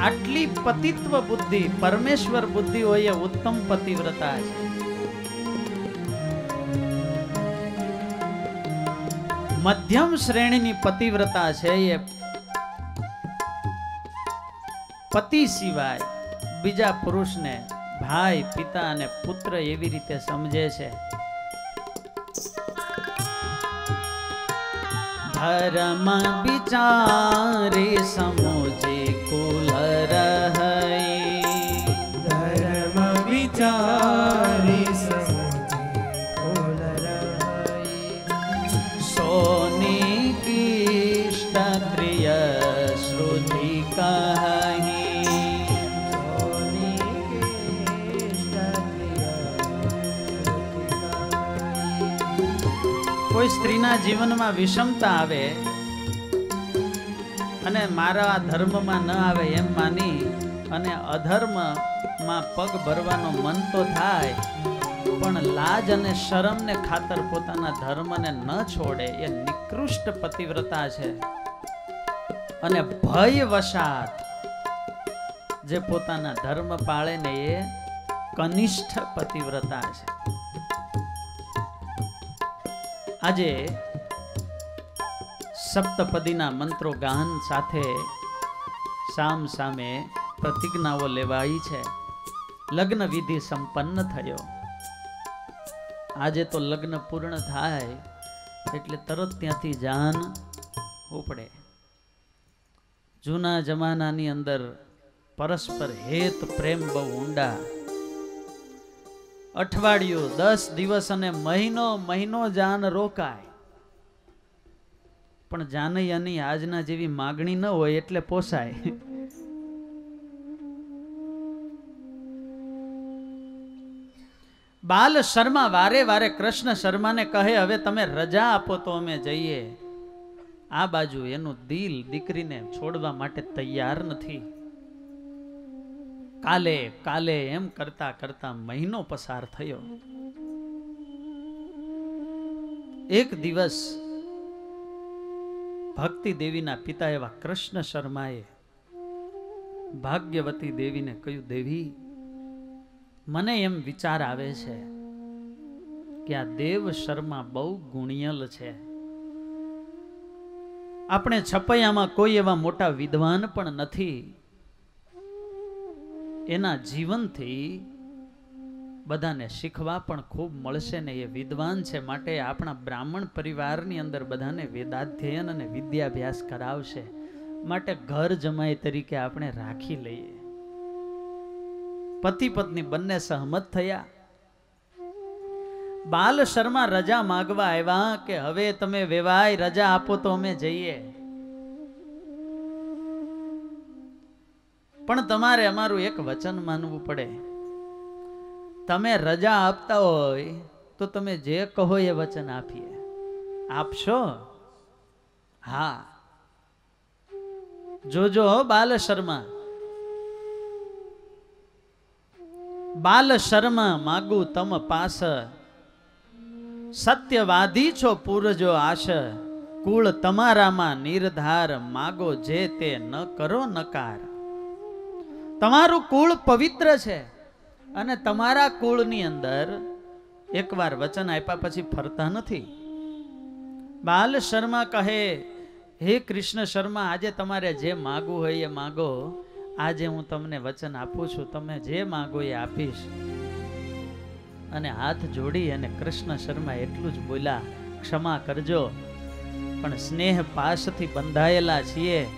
આટલી પતિત્વ બુદ્ધિ પરમેશ્વર બુદ્ધિ હોય એ ઉત્તમ પતિવ્રતા છે મધ્યમ શ્રેણીની પતિવ્રતા છે એ પતિ સિવાય બીજા પુરુષને ભાઈ પિતા અને પુત્ર એવી રીતે સમજે છે ધર્મ વિચારે સમુજે કુલ રહી धर्म विचारे समुझे कुल रही सोने कीष्ट प्रिय श्रुति कही सोने केष्ट प्रिय श्रुति कही કોઈ સ્ત્રીના જીવનમાં વિષમતા આવે અને મારા ધર્મમાં ન આવે એમ માની અને અધર્મમાં પગ ભરવાનો મન તો થાય પણ લાજ અને શરમને ખાતર પોતાના ધર્મને ન છોડે એ નિકૃષ્ટ પતિવ્રતા છે અને ભય વશાત જે પોતાના ધર્મ પાળે ને એ કનિષ્ઠ પતિવ્રતા છે આજે સપ્તપદીના મંત્રો ગાન સાથે સામ સામે પ્રતિજ્ઞાઓ લેવાઈ છે લગ્ન વિધિ સંપન્ન થયો આજે તો લગ્ન પૂર્ણ થાય એટલે તરત ત્યાંથી જાન ઉપડે જૂના જમાનાની અંદર પરસ્પર હેત પ્રેમ બહુ ઊંડા અઠવાડિયું 10 દિવસ અને મહિનો જાન રોકાય પણ જાનૈયાની આજના જેવી માગણી ન હોય એટલે પોસાય બાલ શર્મા વારે વારે કૃષ્ણ શર્માને કહે હવે તમે રજા આપો તો અમે જઈએ આ બાજુ એનું દિલ દીકરીને છોડવા માટે તૈયાર નથી કાલે કાલે એમ કરતા કરતા મહિનો પસાર થયો એક દિવસ ભક્તિ દેવીના પિતા એવા કૃષ્ણ શર્માએ ભાગ્યવતી દેવીને કહ્યું દેવી મને એમ વિચાર આવે છે કે આ દેવ શર્મા બહુ ગુણિયલ છે આપણે છપૈયામાં કોઈ એવા મોટા વિદ્વાન પણ નથી એના જીવનથી બધાને શીખવા પણ ખૂબ મળશે ને એ વિદ્વાન છે માટે આપણા બ્રાહ્મણ પરિવારની અંદર બધાને વેદાધ્યયન અને વિદ્યાભ્યાસ કરાવશે માટે ઘર જમાઈ તરીકે આપણે રાખી લઈએ પતિ પત્ની બંને સહમત થયા બાલ શર્મા રજા માંગવા આવ્યા કે હવે તમે વેવાય રજા આપો તો અમે જઈએ પણ તમારે અમારું એક વચન માનવું પડે તમે રજા આપતા હોય તો તમે જે કહો એ વચન આપીએ આપશો હા જોજો બાલ શર્મા માગુ તમ પાસ સત્યવાદી છો પૂરજો આશ કુળ તમારામાં નિર્ધાર માગો જે તે ન કરો નકાર તમારું કુળ પવિત્ર છે અને તમારા કુળની અંદર એકવાર વચન આપ્યા પછી ફરતા નથી બાલ શર્મા કહે હે કૃષ્ણ શર્મા આજે તમારે જે માગવું હોય એ માગો આજે હું તમને વચન આપું છું તમે જે માગો એ આપીશ અને હાથ જોડી અને કૃષ્ણ શર્મા એટલું જ બોલ્યા ક્ષમા કરજો પણ સ્નેહ પાશથી બંધાયેલા છીએ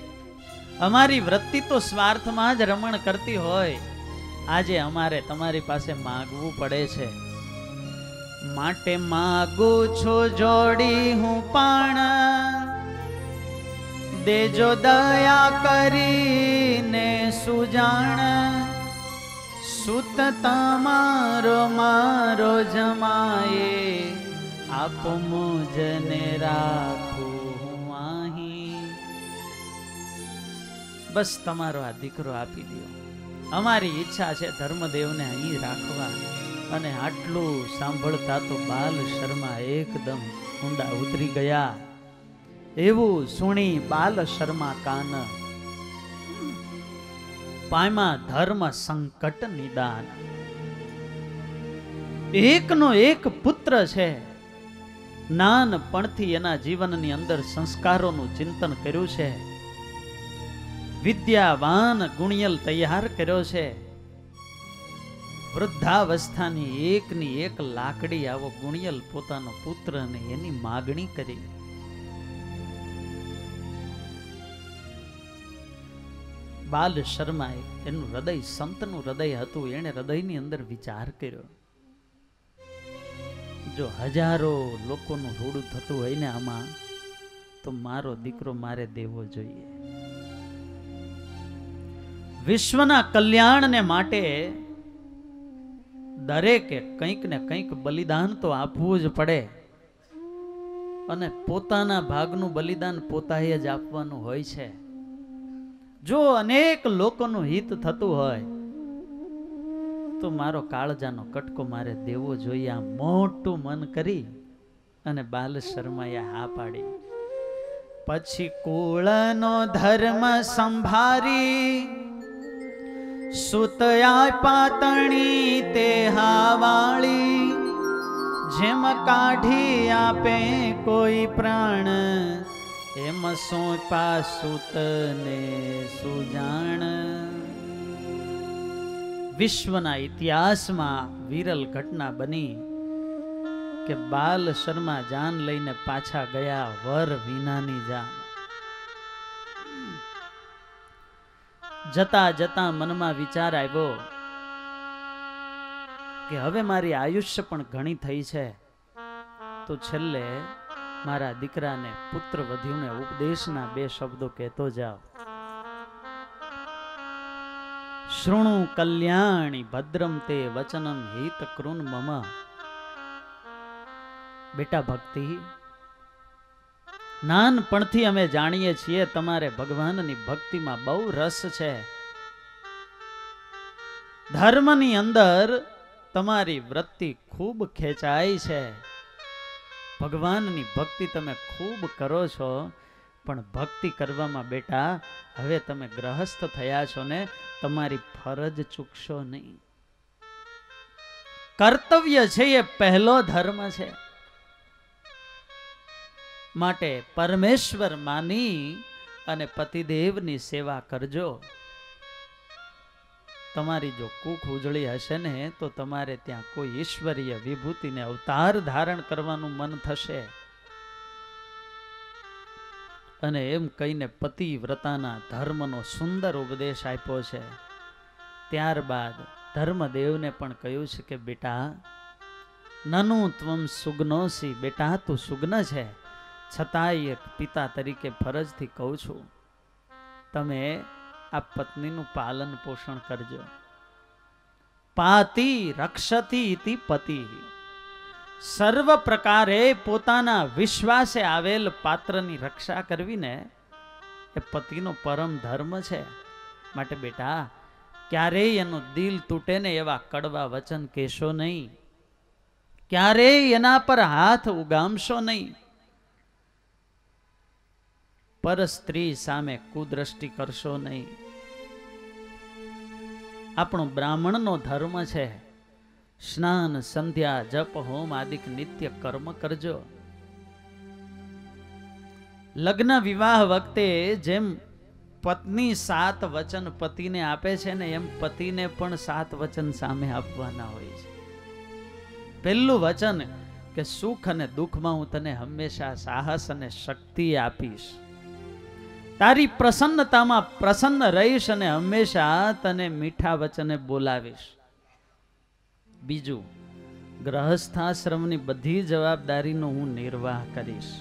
અમારી વૃત્તિ તો સ્વાર્થમાં જ રમણ કરતી હોય, આજે અમારે તમારી પાસે માગવું પડે છે. માટે માગું છું જોડી હું પણ, દેજો દયા કરીને સુજાણ. સુત તમારો મારો જમાએ, આપ મુજને રાખું હું અહીં. બસ તમારો આ દીકરો આપી દો. અમારી ઈચ્છા છે ધર્મદેવને અહીં રાખવા. અને આટલું સાંભળતા તો બાલ શર્મા એકદમ ઊંડા ઉતરી ગયા. એવું સુણી બાલ શર્મા કાન, પામ્યા ધર્મ સંકટ નિદાન. એકનો એક પુત્ર છે, નાનપણથી એના જીવનની અંદર સંસ્કારોનું ચિંતન કર્યું છે, વિદ્યાવાન ગુણિયલ તૈયાર કર્યો છે. વૃદ્ધાવસ્થાની એકની એક લાકડી આવો ગુણિયલ પોતાનો પુત્ર ને એની માગણી કરી. બાલ શર્માએ એનું હૃદય સંતનું હૃદય હતું, એને હૃદયની અંદર વિચાર કર્યો, જો હજારો લોકોનું રૂડું થતું હોય ને આમાં, તો મારો દીકરો મારે દેવો જોઈએ. વિશ્વના કલ્યાણને માટે દરેકે કંઈક ને કંઈક બલિદાન તો આપવું જ પડે. અને પોતાના ભાગનું બલિદાન પોતાએ જ આપવાનું હોય છે. જો અનેક લોકોનું હિત થતું હોય તો મારો કાળજાનો કટકો મારે દેવો જોઈએ. આ મોટું મન કરી અને બાલ શર્માએ હા પાડી. પછી કુળનો ધર્મ સંભારી, સુતયા પાતણી તે હાવાળી. જેમ કાઢી આપે કોઈ પ્રાણ, એમ સોંપા સૂતને સુજાણ. વિશ્વના ઇતિહાસમાં વિરલ ઘટના બની કે બાલ શર્મા જાન લઈને પાછા ગયા, વર વિનાની જાન. જતા જતા મનમાં વિચાર આવ્યો કે હવે મારી આયુષ્ય પણ ઘણી થઈ છે, તો છેલ્લે મારા દીકરાને પુત્ર વધ્યુને ઉપદેશના 2 શબ્દો કહેતો જાઓ. શૃણુ કલ્યાણી ભદ્રમ તે વચનમ હિત કૃન મમ. બેટા ભક્તિ, નાનપણથી અમે જાણીએ છીએ તમારે ભગવાનની ભક્તિમાં બહુ રસ છે. ધર્મની અંદર તમારી વૃત્તિ ખૂબ ખેંચાય છે. ભગવાનની ભક્તિ તમે ખૂબ કરો છો, પણ ભક્તિ કરવામાં બેટા હવે તમે ગ્રહસ્થ થયા છો ને, તમારી ફરજ ચૂકશો નહીં. કર્તવ્ય છે એ પહેલો ધર્મ છે. માટે પરમેશ્વર માની અને પતિદેવની સેવા કરજો. તમારી જો કુખ ઉજળી હશે ને, તો તમારે ત્યાં કોઈ ઈશ્વરીય વિભૂતિને અવતાર ધારણ કરવાનું મન થશે. અને એમ કહીને પતિવ્રતાના ધર્મનો સુંદર ઉપદેશ આપ્યો છે. ત્યારબાદ ધર્મદેવને પણ કહ્યું છે કે બેટા, નનુ ત્વમ સુગ્નોસી. બેટા તું સુગ્ન છે, છતાંય એક પિતા તરીકે ફરજથી કહું છું, તમે આ પત્નીનું પાલન પોષણ કરજો. પાતિ રક્ષતી ઇતિ પતિ. સર્વ પ્રકારે પોતાના વિશ્વાસે આવેલ પાત્રની રક્ષા કરવી ને એ પતિનો પરમ ધર્મ છે. માટે બેટા ક્યારેય એનું દિલ તૂટે ને એવા કડવા વચન કહેશો નહીં, ક્યારેય એના પર હાથ ઉગામશો નહીં. પર સ્ત્રી સામે કુદ્રષ્ટિ કરશો નહીં. આપણો બ્રાહ્મણનો ધર્મ છે, સ્નાન સંધ્યા જપ હોમ આદિક નિત્ય કર્મ કરજો. લગ્ન વિવાહ વખતે જેમ પત્ની 7 વચન પતિને આપે છે ને, એમ પતિને પણ 7 વચન સામે આપવાના હોય છે. પહેલું વચન કે સુખ અને દુઃખમાં હું તને હંમેશા સાહસ અને શક્તિ આપીશ. તારી પ્રસન્નતામાં પ્રસન્ન રહીશ અને હંમેશા તને મીઠા વચને બોલાવીશ. બીજું, ગ્રહસ્થાશ્રમની બધી જવાબદારીનો હું નિર્વાહ કરીશ.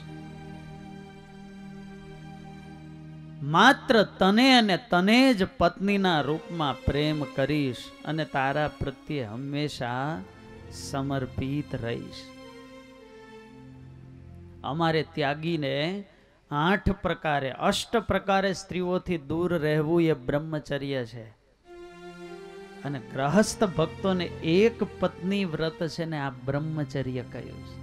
માત્ર તને અને તને જ પત્નીના રૂપમાં પ્રેમ કરીશ અને તારા પ્રત્યે હંમેશા સમર્પિત રહીશ. અમારે ત્યાગીને 8 પ્રકારે 8 પ્રકારે સ્ત્રીઓથી દૂર રહેવું એ બ્રહ્મચર્ય છે. અને ગ્રહસ્થ ભક્તોને એક પત્ની વ્રત છે ને આ બ્રહ્મચર્ય કહ્યું છે.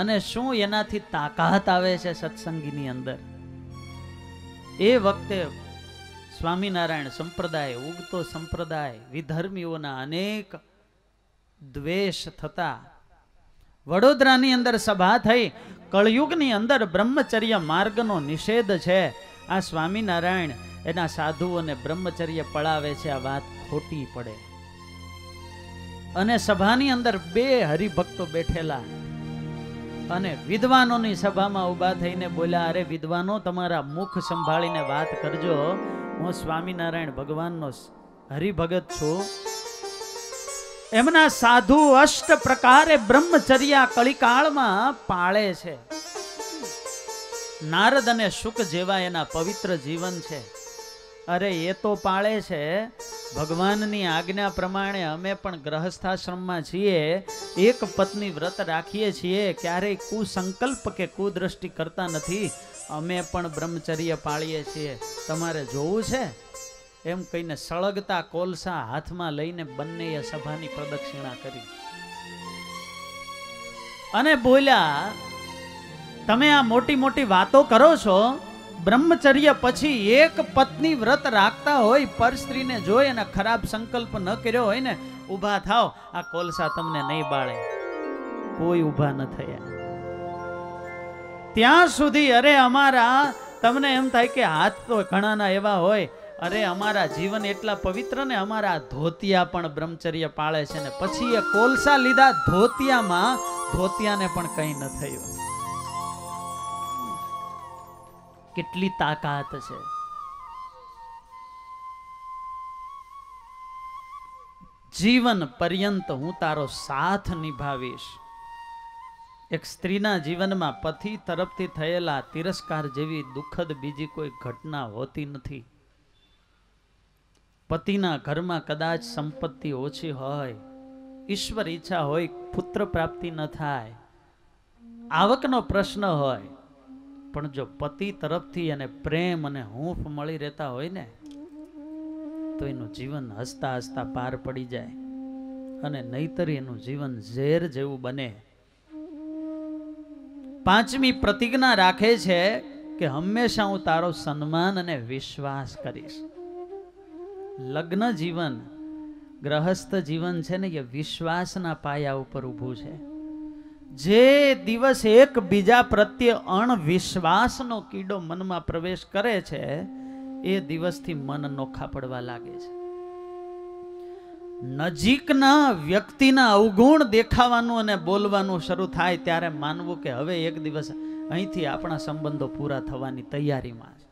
અને શું એનાથી તાકાત આવે છે સત્સંગીની અંદર? એ વખતે સ્વામિનારાયણ સંપ્રદાય, ઉગતો સંપ્રદાય, વિધર્મીઓના અનેક દ્વેષ થતા વડોદરાની અંદર સભા થઈ. કળયુગની અંદર બ્રહ્મચર્ય માર્ગનો નિષેધ છે. આ સ્વામિનારાયણ એના સાધુઓને બ્રહ્મચર્ય પળાવે છે. આ વાત ખોટી પડે. અને સભાની અંદર 2 હરિભક્તો બેઠેલા અને વિદ્વાનોની સભામાં ઊભા થઈને બોલ્યા, અરે વિદ્વાનો, તમારા મુખ સંભાળીને વાત કરજો. હું સ્વામિનારાયણ ભગવાનનો હરિભગત છું. એમના સાધુ 8 પ્રકારે બ્રહ્મચર્ય કળીકાળમાં પાળે છે. નારદ અને શુક જેવા એના પવિત્ર જીવન છે. અરે એ તો પાળે છે. ભગવાનની આજ્ઞા પ્રમાણે અમે પણ ગ્રહસ્થાશ્રમમાં છીએ, એક પત્ની વ્રત રાખીએ છીએ, ક્યારેય કુસંકલ્પ કે કુદ્રષ્ટિ કરતા નથી. અમે પણ બ્રહ્મચર્ય પાળીએ છીએ. તમારે જોવું છે? એમ કહીને સળગતા કોલસા હાથમાં લઈને બંનેએ સભાની પ્રદક્ષિણા કરી અને બોલ્યા, તમે આ મોટી મોટી વાતો કરો છો, બ્રહ્મચર્ય પછી એક પત્ની વ્રત રાખતા હોય, પર સ્ત્રીને જોઈ અને ખરાબ સંકલ્પ ન કર્યો હોય ને, ઊભા થાવ, આ કોલસા તમને નહીં બાળે. કોઈ ઊભા ન થયા. ત્યાં સુધી અરે અમારા, તમને એમ થાય કે હાથ તો ઘણાના એવા હોય, અરે અમારા જીવન એટલા પવિત્ર ને અમારા ધોતિયા પણ બ્રહ્મચર્ય પાળે છે ને પછી એ કોલસા લીધા ધોતિયામાં, ધોતિયાને પણ કંઈ ન થયું. કેટલી તાકાત છે! જીવન પર્યંત હું તારો સાથ નિભાવીશ. એક સ્ત્રીના જીવનમાં પતિ તરફથી થયેલા તિરસ્કાર જેવી દુઃખદ બીજી કોઈ ઘટના હોતી નથી. પતિના ઘરમાં કદાચ સંપત્તિ ઓછી હોય, ઈશ્વર ઈચ્છા હોય પુત્ર પ્રાપ્તિ ન થાય, આવકનો પ્રશ્ન હોય, પણ જો પતિ તરફથી એને પ્રેમ અને હૂંફ મળી રહેતા હોય ને, તો એનું જીવન હસતા હસતા પાર પડી જાય. અને નહીતર એનું જીવન ઝેર જેવું બને. 5મી પ્રતિજ્ઞા રાખે છે કે હંમેશા હું તારો સન્માન અને વિશ્વાસ કરીશ. લગ્ન જીવન, ગ્રહસ્થ જીવન છે ને, એ વિશ્વાસના પાયા ઉપર ઊભું છે. જે દિવસ એક બીજા પ્રત્યે અણવિશ્વાસનો કીડો મનમાં પ્રવેશ કરે છે, એ દિવસથી મન નોખા પડવા લાગે છે. નજીકના વ્યક્તિના અવગુણ દેખાવાનું અને બોલવાનું શરૂ થાય ત્યારે માનવું કે હવે એક દિવસ અહીંથી આપણા સંબંધો પૂરા થવાની તૈયારીમાં છે.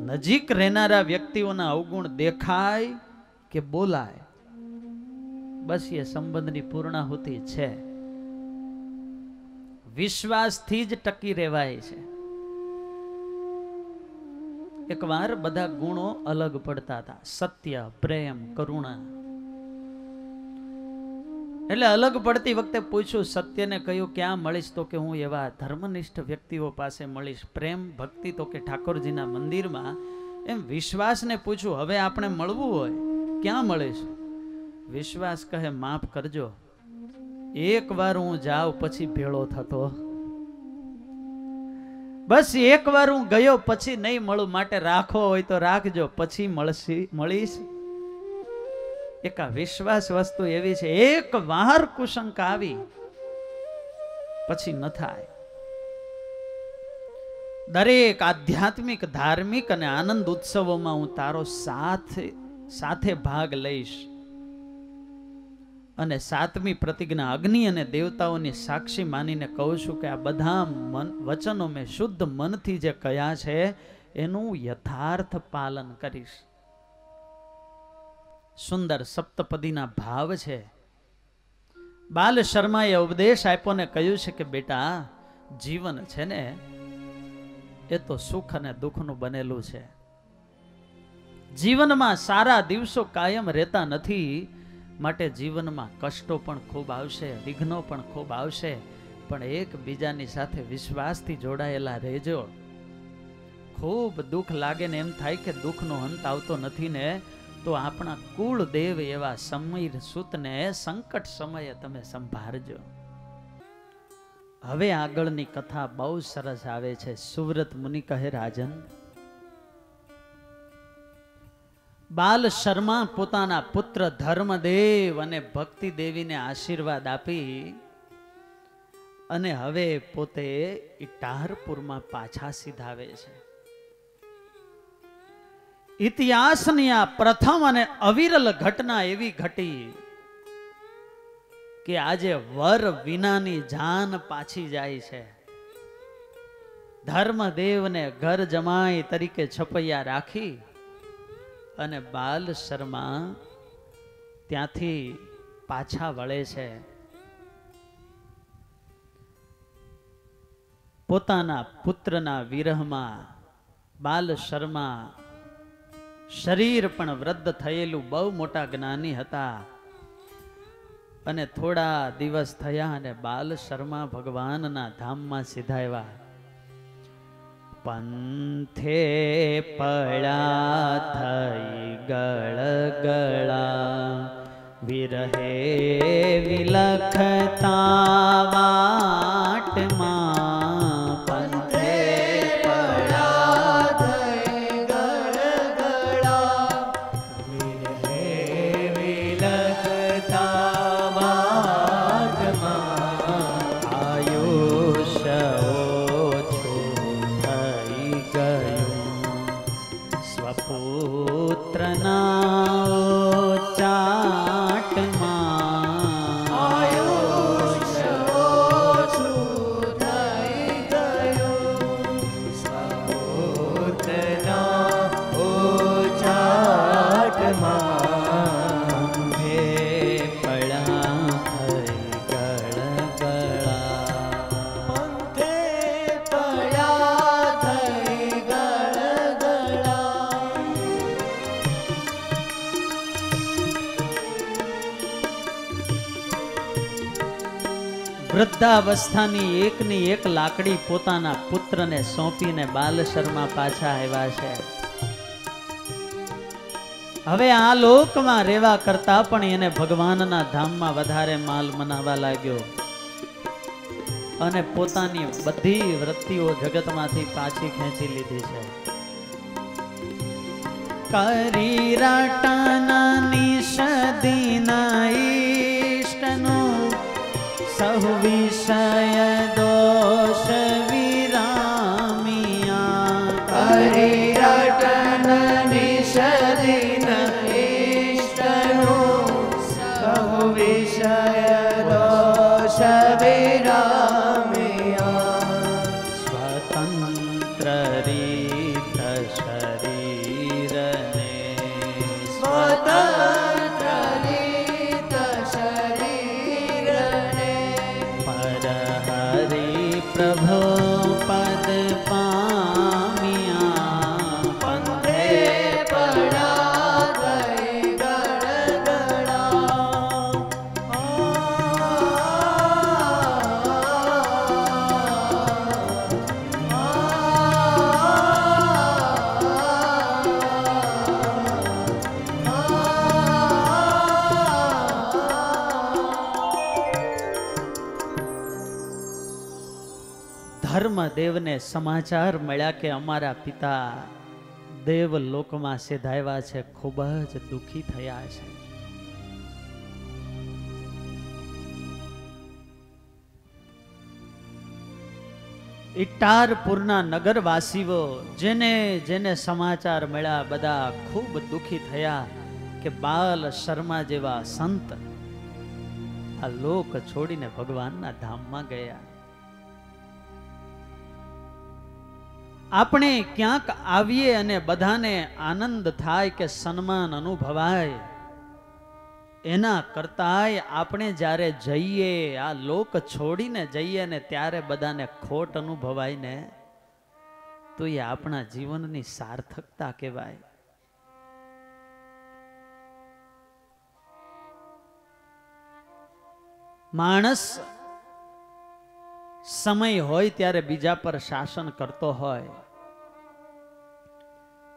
નજીક રહેનારા વ્યક્તિઓના અવગુણ દેખાય કે બોલાય, બસ એ સંબંધની પૂર્ણાહુતિ છે. વિશ્વાસથી જ ટકી રહેવાય છે. એકવાર બધા ગુણો અલગ પડતા હતા, સત્ય, પ્રેમ, કરુણા. એટલે અલગ પડતી વખતે પૂછ્યું, સત્યને કહ્યું ક્યાં મળીશ? તો કે હું એવા ધર્મનિષ્ઠ વ્યક્તિઓ પાસે મળીશ. પ્રેમ, ભક્તિ તો કે ઠાકોરજીના મંદિરમાં. એમ વિશ્વાસને પૂછ્યું, હવે આપણે મળવું હોય ક્યાં મળીશ? વિશ્વાસ કહે, માફ કરજો, એક વાર હું જાઉં પછી ભેળો થતો, બસ એક વાર હું ગયો પછી નહીં મળું, માટે રાખો હોય તો રાખજો, પછી મળીશ. એક આ વિશ્વાસ વસ્તુ એવી છે, એક વાર કુશંક આવી પછી ન થાય. દરેક આધ્યાત્મિક, ધાર્મિક અને આનંદ ઉત્સવોમાં હું તારો સાથે ભાગ લઈશ. અને સાતમી પ્રતિજ્ઞા અગ્નિ અને દેવતાઓની સાક્ષી માનીને કહું છું કે આ બધા વચનો મેં શુદ્ધ મનથી જે કહ્યા છે એનું યથાર્થ પાલન કરીશ. સુંદર સપ્તપદીના ભાવ છે. બાલ શર્માએ ઉપદેશ આપ્યો ને કહ્યું છે કે બેટા, જીવન છે ને એ તો સુખ અને દુઃખનું બનેલું છે. જીવનમાં સારા દિવસો કાયમ રહેતા નથી, માટે જીવનમાં કષ્ટો પણ ખૂબ આવશે, વિઘ્નો પણ ખૂબ આવશે, પણ એકબીજાની સાથે વિશ્વાસથી જોડાયેલા રહેજો. ખૂબ દુઃખ લાગે ને એમ થાય કે દુઃખનો અંત આવતો નથી ને, તો આપણા કુળ દેવ એવા સમીર સૂતને સંકટ સમયે તમે સંભાળજો. હવે આગળની કથા બહુ સરસ આવે છે. સુવ્રત મુનિ કહે, રાજન, બાલ શર્મા પોતાના પુત્ર ધર્મદેવ અને ભક્તિ દેવીને આશીર્વાદ આપી અને હવે પોતે ઇટારપુરમાં પાછા સિધાવે છે. ઇતિહાસની આ પ્રથમ અને અવિરલ ઘટના એવી ઘટી કે આજે વર વિનાની જાન પાછી જાય છે. ધર્મદેવને ઘર જમાઈ તરીકે છપૈયા રાખી અને બાલ શર્મા ત્યાંથી પાછા વળે છે. પોતાના પુત્રના વિરહમાં બાલ શર્મા શરીર પણ વૃદ્ધ થયેલું બહુ મોટા જ્ઞાની હતા અને થોડા દિવસ થયા અને બાલ શર્મા ભગવાનના ધામમાં સિધાવ્યા. પંથે પડ્યા થઈ ગળગળા વિરહે વિલખતા વાટમાં. પંથે પડ્યા થઈ ગળગળા વિરહે વિલખતા વાટમાં. આયુષ્ય પુત્રના ચાટમાં. આયુષ્ય ઓછું થઈ ગયું સ્વપુત્રના ચાટમાં. હે પડ્યા થઈ ગળગળા. પંથે પડ્યા થઈ ગળગળા. વૃદ્ધાવસ્થાની એકની એક લાકડી પોતાના પુત્રને સોંપીને બાલ શર્મા પાછા આવ્યા છે. હવે આ લોકમાં રહેવા કરતા પણ એને ભગવાનના ધામમાં વધારે માલ મનાવા લાગ્યો અને પોતાની બધી વૃત્તિઓ જગતમાંથી પાછી ખેંચી લીધી છે. કરી રાટાના નિષદીના ઈષ્ટનું સહુ વિષય દોષ વિરામિયા. કરી રટન નિષદીન ઇષ્ટનું સહુ વિષય દોષ વિરામિયા. સ્વતંત્ર રીત શરીરને સ્વતંત્ર રીત શરીરને પ્રભુ પદ પામ્યા. પંથે પડ્યા થઈ ધર્મદેવને સમાચાર મળ્યા કે અમારા પિતા દેવ લોકમાં સિધાવ્યા છે. ખૂબ જ દુઃખી થયા છે. ઇટારપુરના નગરવાસીઓ જેને જેને સમાચાર મળ્યા બધા ખૂબ દુઃખી થયા કે બાલ શર્મા જેવા સંત આ લોક છોડીને ભગવાનના ધામમાં ગયા. આપણે ક્યાંક આવીએ અને બધાને આનંદ થાય કે સન્માન અનુભવાય, એના કરતાંય આપણે જ્યારે જઈએ, આ લોક છોડીને જઈએ ને ત્યારે બધાને ખોટ અનુભવાય ને, તો એ આપણા જીવનની સાર્થકતા કહેવાય. માણસ સમય હોય ત્યારે બીજા પર શાસન કરતો હોય,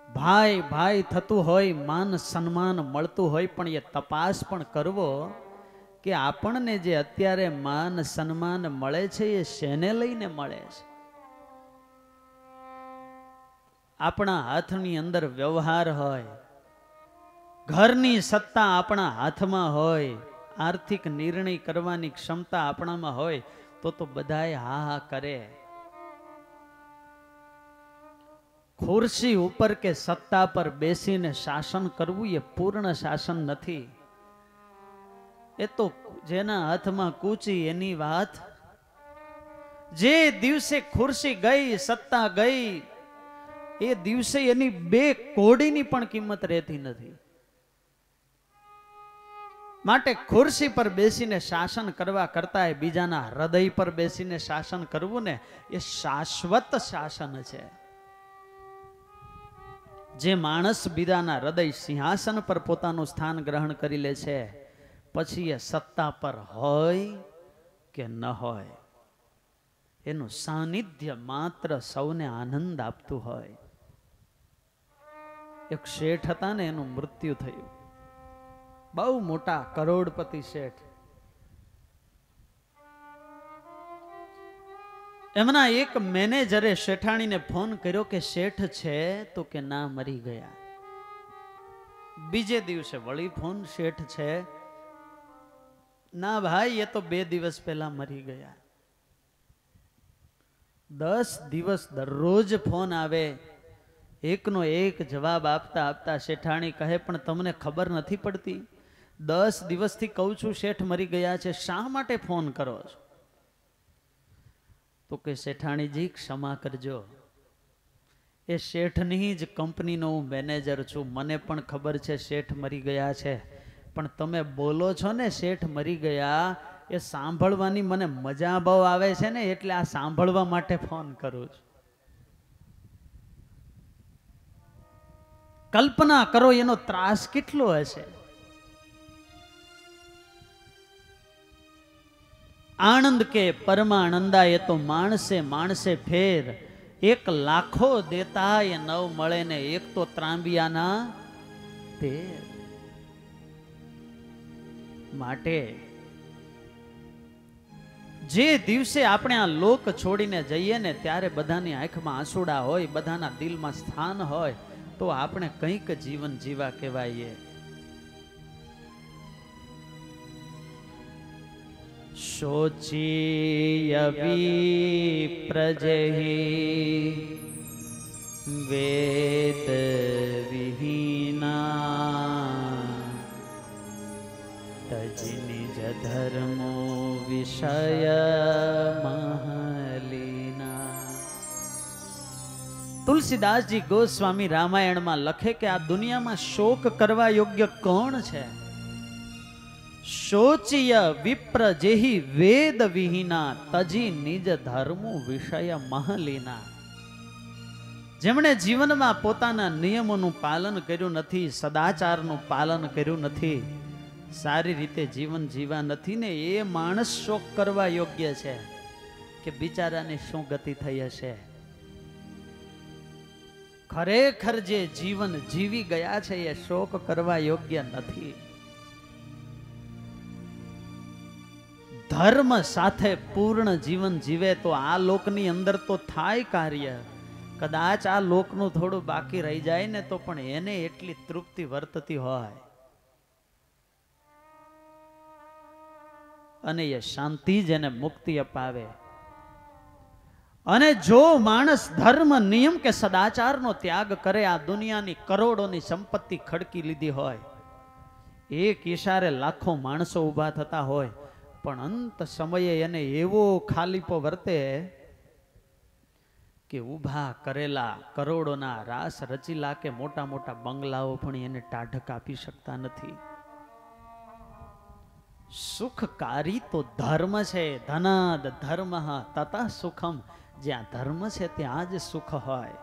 ભાઈ ભાઈ થતું હોય, માન સન્માન મળતું હોય, પણ એ તપાસ પણ કરવો કે આપણને જે અત્યારે માન સન્માન મળે છે એ શેને લઈને મળે છે. આપણા હાથની અંદર વ્યવહાર હોય, ઘરની સત્તા આપણા હાથમાં હોય, આર્થિક નિર્ણય કરવાની ક્ષમતા આપણામાં હોય, તો બધાય હા હા કરે. ખુરશી ઉપર કે સત્તા પર બેસીને શાસન કરવું એ પૂર્ણ શાસન નથી. એ તો જેના હાથમાં કૂચી એની વાત. જે દિવસે ખુરશી ગઈ, સત્તા ગઈ, એ દિવસે એની બે કોડીની પણ કિંમત રહેતી નથી. માટે ખુરશી પર બેસીને શાસન કરવા કરતા બીજાના હૃદય પર બેસીને શાસન કરવું ને, એ શાશ્વત શાસન છે. જે માણસ બીજાના હૃદય સિંહાસન પર પોતાનું સ્થાન ગ્રહણ કરી લે છે, પછી એ સત્તા પર હોય કે ન હોય, એનું સાનિધ્ય માત્ર સૌને આનંદ આપતું હોય. એક શેઠ હતા ને, એનું મૃત્યુ થયું. બહુ મોટા કરોડપતિ શેઠ. એમના એક મેનેજરે શેઠાણીને ફોન કર્યો કે શેઠ છે? તો કે ના, મરી ગયા. બીજે દિવસે વળી ફોન, શેઠ છે? ના ભાઈ, એ તો 2 દિવસ પહેલા મરી ગયા. 10 દિવસ દરરોજ ફોન આવે, એકનો એક જવાબ આપતા આપતા શેઠાણી કહે પણ તમને ખબર નથી પડતી? 10 દિવસથી કહું છું શેઠ મરી ગયા છે, શા માટે ફોન કરો છો? તો કે શેઠાણીજી ક્ષમા કરજો, એ શેઠની જ કંપનીનો હું મેનેજર છું, મને પણ ખબર છે શેઠ મરી ગયા છે, પણ તમે બોલો છો ને શેઠ મરી ગયા, એ સાંભળવાની મને મજા બહુ આવે છે ને, એટલે આ સાંભળવા માટે ફોન કરું છું. કલ્પના કરો એનો ત્રાસ કેટલો હશે. આનંદ કે પરમાનંદા, એ તો માણસે માણસે ફેર, 1 લાખો દેતા એ 9 મળે ને, એક તો ત્રાંબિયાના 13. માટે જે દિવસે આપણે આ લોક છોડીને જઈએ ને, ત્યારે બધાની આંખમાં આંસુડા હોય, બધાના દિલમાં સ્થાન હોય, તો આપણે કંઈક જીવન જીવા કહેવાય. શોચીય વિપ્રજૈ વેદ વિહીના, તજ નિજ ધર્મો વિષય મહલીના. તુલસીદાસજી ગોસ્વામી રામાયણમાં લખે કે આ દુનિયામાં શોક કરવા યોગ્ય કોણ છે? શોચીય વિપ્ર જેહી વેદ વિહીના, તજી નિજ ધર્મો વિષય મહલીના. જેમણે જીવનમાં પોતાના નિયમોનું પાલન કર્યું નથી, સદાચારનું પાલન કર્યું નથી, સારી રીતે જીવન જીવા નથી ને, એ માણસ શોક કરવા યોગ્ય છે કે બિચારાને શું ગતિ થઈ હશે. ખરેખર જે જીવન જીવી ગયા છે એ શોક કરવા યોગ્ય નથી. ધર્મ સાથે પૂર્ણ જીવન જીવે તો આ લોકની અંદર તો થાય કાર્ય. કદાચ આ લોકનું થોડું બાકી રહી જાય ને, તો પણ એને એટલી તૃપ્તિ વર્તતી હોય, અને એ શાંતિ જ એને મુક્તિ અપાવે. અને જો માણસ ધર્મ નિયમ કે સદાચારનો ત્યાગ કરે, આ દુનિયાની કરોડોની સંપત્તિ ખડકી લીધી હોય, એક ઈશારે લાખો માણસો ઊભા થતા હોય, પણ અંત સમયે એને એવો ખાલીપો વર્તે કે ઊભા કરેલા કરોડોના રાસ રચીલા કે મોટા મોટા બંગલાઓ પણ એને ટાઢક આપી શકતા નથી. સુખકારી તો ધર્મ છે. ધનાદ ધર્મ તથા સુખમ. જ્યાં ધર્મ છે ત્યાં જ સુખ હોય.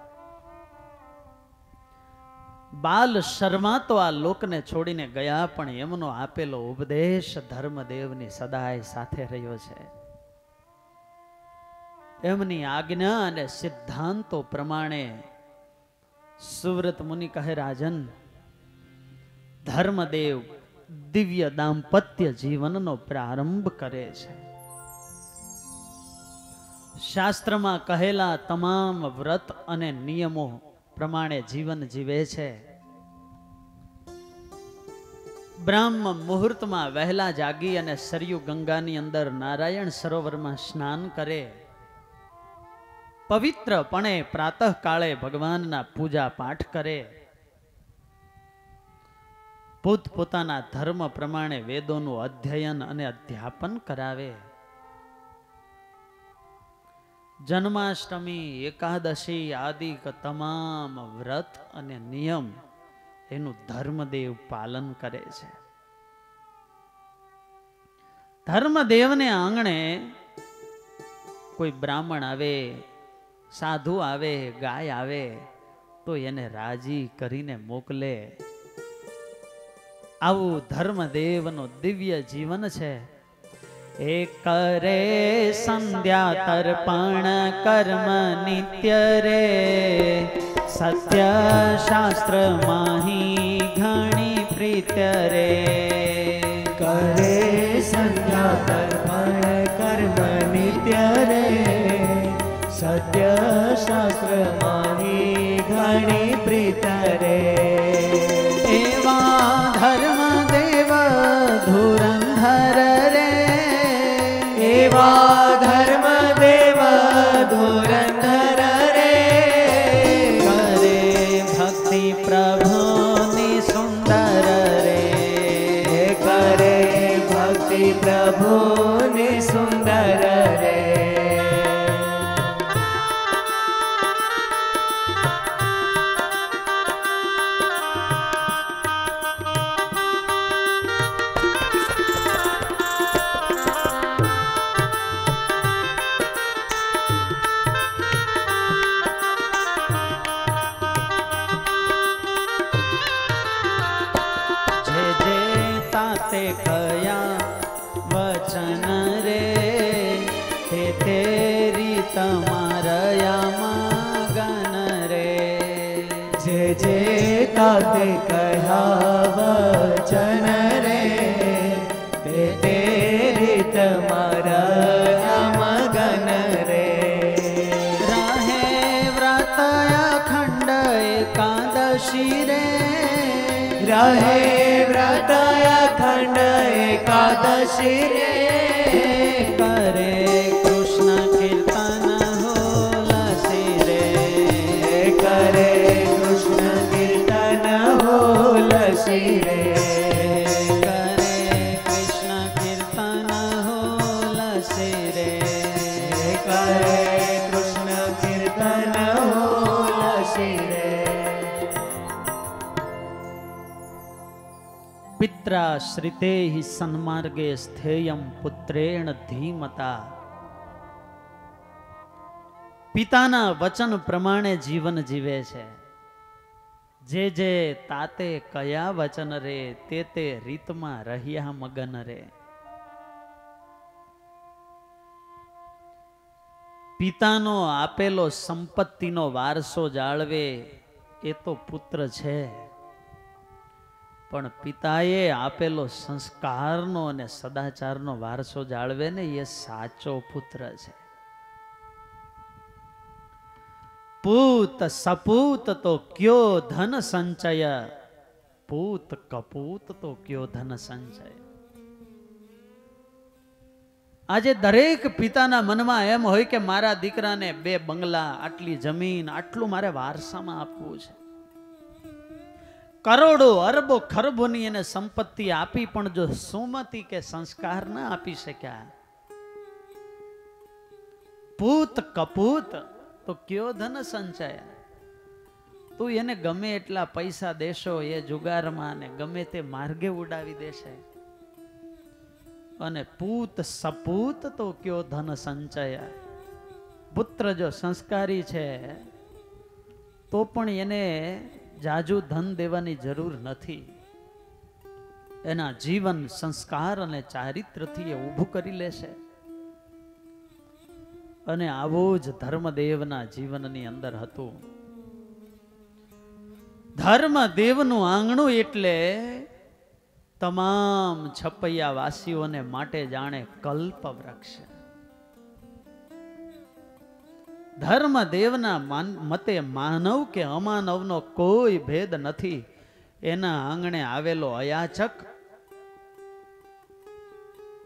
બાલ શર્મા તો આ લોકને છોડીને ગયા, પણ એમનો આપેલો ઉપદેશ ધર્મદેવની સદાય સાથે રહ્યો છે. એમની આજ્ઞા અને સિદ્ધાંતો પ્રમાણે સુવ્રત મુનિ કહે, રાજન, ધર્મદેવ દિવ્ય દાંપત્ય જીવનનો પ્રારંભ કરે છે. શાસ્ત્રમાં કહેલા તમામ વ્રત અને નિયમો પ્રમાણે જીવન જીવે છે. બ્રાહ્મ મુહૂર્તમાં વહેલા જાગી અને સરયુ ગંગાની અંદર નારાયણ સરોવરમાં સ્નાન કરે. પવિત્રપણે પ્રાતઃ કાળે ભગવાનના પૂજા પાઠ કરે. પોતપોતાના ધર્મ પ્રમાણે વેદોનું અધ્યયન અને અધ્યાપન કરાવે. જન્માષ્ટમી, એકાદશી આદિ તમામ વ્રત અને નિયમ એનું ધર્મદેવ પાલન કરે છે. ધર્મદેવને આંગણે કોઈ બ્રાહ્મણ આવે, સાધુ આવે, ગાય આવે તો એને રાજી કરીને મોકલે. આવું ધર્મદેવનું દિવ્ય જીવન છે. એ કરે સંધ્યા તર્પણ કર્મ નિત્ય રે, સત્ય શાસ્ત્ર માહી ઘણી પ્રીત્ય રે. કરે સંધ્યા તર્પણ કર્મ નિત્ય રે, સત્ય શાસ્ત્ર માહી ઘણી પ્રીત્ય રે. એવા ધર્મદેવ ધુરંધર રે, એવા ધર્મદેવ ધુરંધર રે. કરે ભક્તિ પ્રભુની સુંદર રે, કરે ભક્તિ પ્રભુની સુંદર રે. કયા વચન રે, તે તેરી તમારયામાં ગન રે. જે જે તાતે કહ્યા વચન રે, તે તેરી તમારા મગન રે. રહે વ્રત અખંડ એકાદશી રે, રહે વ્રત અખંડ એકાદશી રે. કરે કૃષ્ણ કીર્તન હોલસી રે, કરે કૃષ્ણ કીર્તન હોલસી રે. કરે કૃષ્ણ કીર્તન હોલસી રે, કરે કૃષ્ણ કીર્તન હોલસી રે. પિત્રાશ્રિતે હિ સન્માર્ગે સ્થેયમ પુત્રેણ ધીમતા. પિતાના વચન પ્રમાણે જીવન જીવે છે. જે જે તાતે કયા વચન રે, તે તે રીતમાં રહ્યા મગન રે. પિતાનો આપેલો સંપત્તિનો વારસો જાળવે એ તો પુત્ર છે, પણ પિતાએ આપેલો સંસ્કારનો અને સદાચારનો વારસો જાળવે ને એ સાચો પુત્ર છે. પૂત સપૂત તો ક્યો ધન સંચય, પૂત કપૂત તો ક્યો ધન સંચય. આજે દરેક પિતાના મનમાં એમ હોય કે મારા દીકરાને 2 બંગલા, આટલી જમીન, આટલું મારે વારસામાં આપવું છે. કરોડો અરબો ખરબોની એને સંપત્તિ આપી, પણ જો સુમતિ કે સંસ્કાર ના આપી શક્યા, પૂત કપૂત તો કયો ધન સંચય. તું એને ગમે એટલા પૈસા દેશો એ જુગારમાં ને ગમે તે માર્ગે ઉડાવી દેશે, અને પૂત સપૂત તો કયો ધન સંચય. પુત્ર જો સંસ્કારી છે તો પણ એને જાજુ ધન દેવાની જરૂર નથી. એના જીવન સંસ્કાર અને ચારિત્રથી એ ઊભું કરી લેશે. અને આવો જ ધર્મદેવના જીવનની અંદર હતું. ધર્મદેવનું આંગણું એટલે તમામ છપૈયા વાસીઓને માટે જાણે કલ્પ વૃક્ષ. ધર્મદેવના મતે માનવ કે અમાનવનો કોઈ ભેદ નથી. એના આંગણે આવેલો અયાચક,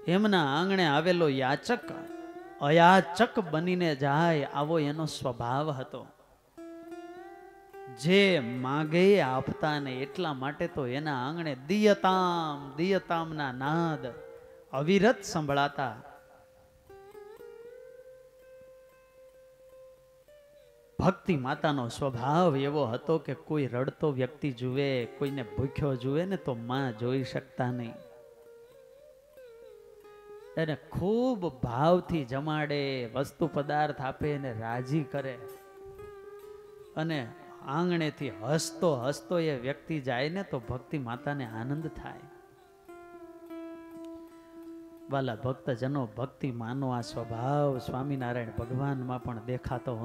એમના આંગણે આવેલો યાચક અયાચક બનીને જાય, આવો એનો સ્વભાવ હતો. જે માગે આપતા ને એટલા માટે તો એના આંગણે દિયતામ દિયતામના નાદ અવિરત સંભળાતા. ભક્તિ માતાનો સ્વભાવ એવો હતો કે કોઈ રડતો વ્યક્તિ જુએ, કોઈને ભૂખ્યો જુએ ને તો માં જોઈ શકતા નહીં. એને ખૂબ ભાવથી જમાડે, વસ્તુ પદાર્થ આપે અને રાજી કરે. અને આંગણેથી હસતો હસતો એ વ્યક્તિ જાય ને તો ભક્તિ માતાને આનંદ થાય. વાલા ભક્તજનો, ભક્તિ માનો આ સ્વભાવ સ્વામિનારાયણ ભગવાનમાં પણ દેખાતો.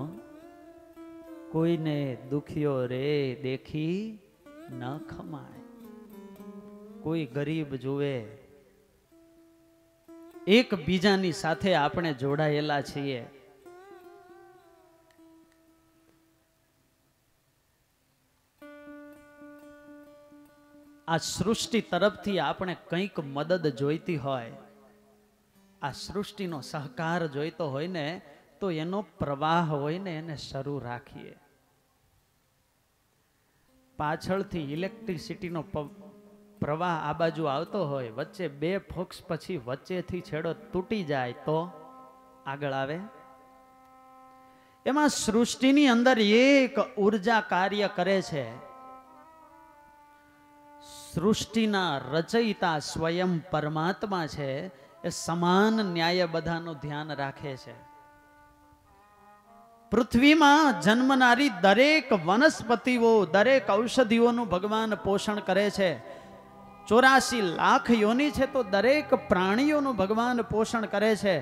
કોઈને દુખ્યો રે દેખી ન ખમાય. કોઈ ગરીબ જુએ, એક બીજાની સાથે આપણે જોડાયેલા છીએ. આ સૃષ્ટિ તરફથી આપણે કંઈક મદદ જોઈતી હોય, આ સૃષ્ટિનો સહકાર જોઈતો હોય ને તો એનો પ્રવાહ હોય ને એને શરૂ રાખીએ. પાછળથી ઇલેક્ટ્રિસિટીનો પ્રવાહ આ બાજુ આવતો હોય, વચ્ચે બે ફોક્સ પછી વચ્ચેથી છેડો તૂટી જાય તો આગળ આવે. એમાં સૃષ્ટિની અંદર એક ઉર્જા કાર્ય કરે છે. સૃષ્ટિના રચયિતા સ્વયં પરમાત્મા છે. એ સમાન ન્યાય બધાનું ધ્યાન રાખે છે. પૃથ્વીમાં જન્મનારી દરેક વનસ્પતિઓ, દરેક ઔષધિઓનું ભગવાન પોષણ કરે છે. 84 લાખ યોની છે તો દરેક પ્રાણીઓનું ભગવાન પોષણ કરે છે.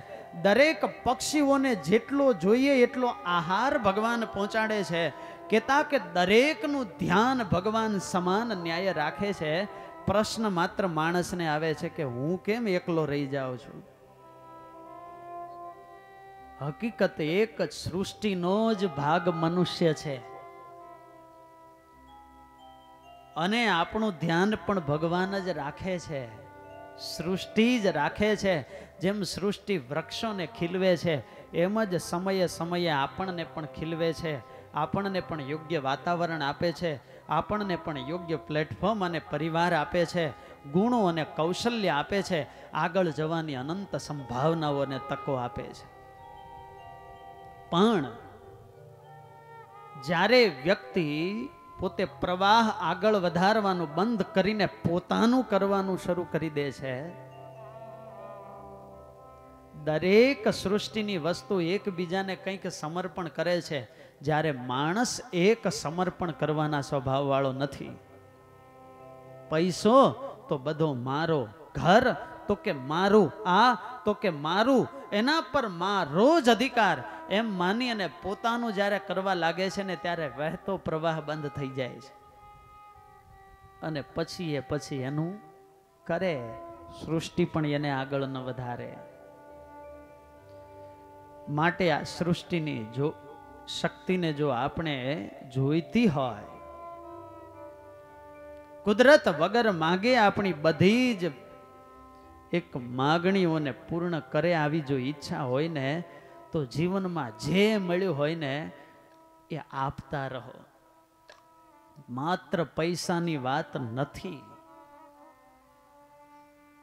દરેક પક્ષીઓને જેટલો જોઈએ એટલો આહાર ભગવાન પહોંચાડે છે. કહેતા કે દરેકનું ધ્યાન ભગવાન સમાન ન્યાય રાખે છે. પ્રશ્ન માત્ર માણસને આવે છે કે હું કેમ એકલો રહી જાઉં છું. હકીકત એક જ સૃષ્ટિનો જ ભાગ મનુષ્ય છે, અને આપણું ધ્યાન પણ ભગવાન જ રાખે છે. સૃષ્ટિ જ રાખે છે. જેમ સૃષ્ટિ વૃક્ષોને ખીલવે છે એમ જ સમયે સમયે આપણને પણ ખીલવે છે. આપણને પણ યોગ્ય વાતાવરણ આપે છે. આપણને પણ યોગ્ય પ્લેટફોર્મ અને પરિવાર આપે છે. ગુણો અને કૌશલ્ય આપે છે. આગળ જવાની અનંત સંભાવનાઓ અને તકો આપે છે. પણ જ્યારે વ્યક્તિ પોતે પ્રવાહ આગળ વધારવાનું બંધ કરીને પોતાનું કરવાનું શરૂ કરી દે છે, દરેક સૃષ્ટિની વસ્તુ એકબીજાને કંઈક સમર્પણ કરે છે. જ્યારે માણસ એક સમર્પણ કરવાના સ્વભાવ વાળો નથી. પૈસો તો બધો મારો, ઘર તો કે મારું, આ તો કે મારું, એના પર મારો જ અધિકાર એમ માની અને પોતાનું જ્યારે કરવા લાગે છે ને ત્યારે વહેતો પ્રવાહ બંધ થઈ જાય છે. અને પછી એનું કરે, સૃષ્ટિ પણ એને આગળ ન વધારે. માટે આ સૃષ્ટિની જો શક્તિને જો આપણે જોઈતી હોય, કુદરત વગર માગે આપણી બધી જ એક માગણીઓને પૂર્ણ કરે આવી જો ઈચ્છા હોય ને તો જીવનમાં જે મળ્યું હોય ને એ આપતા રહો. માત્ર પૈસાની વાત નથી.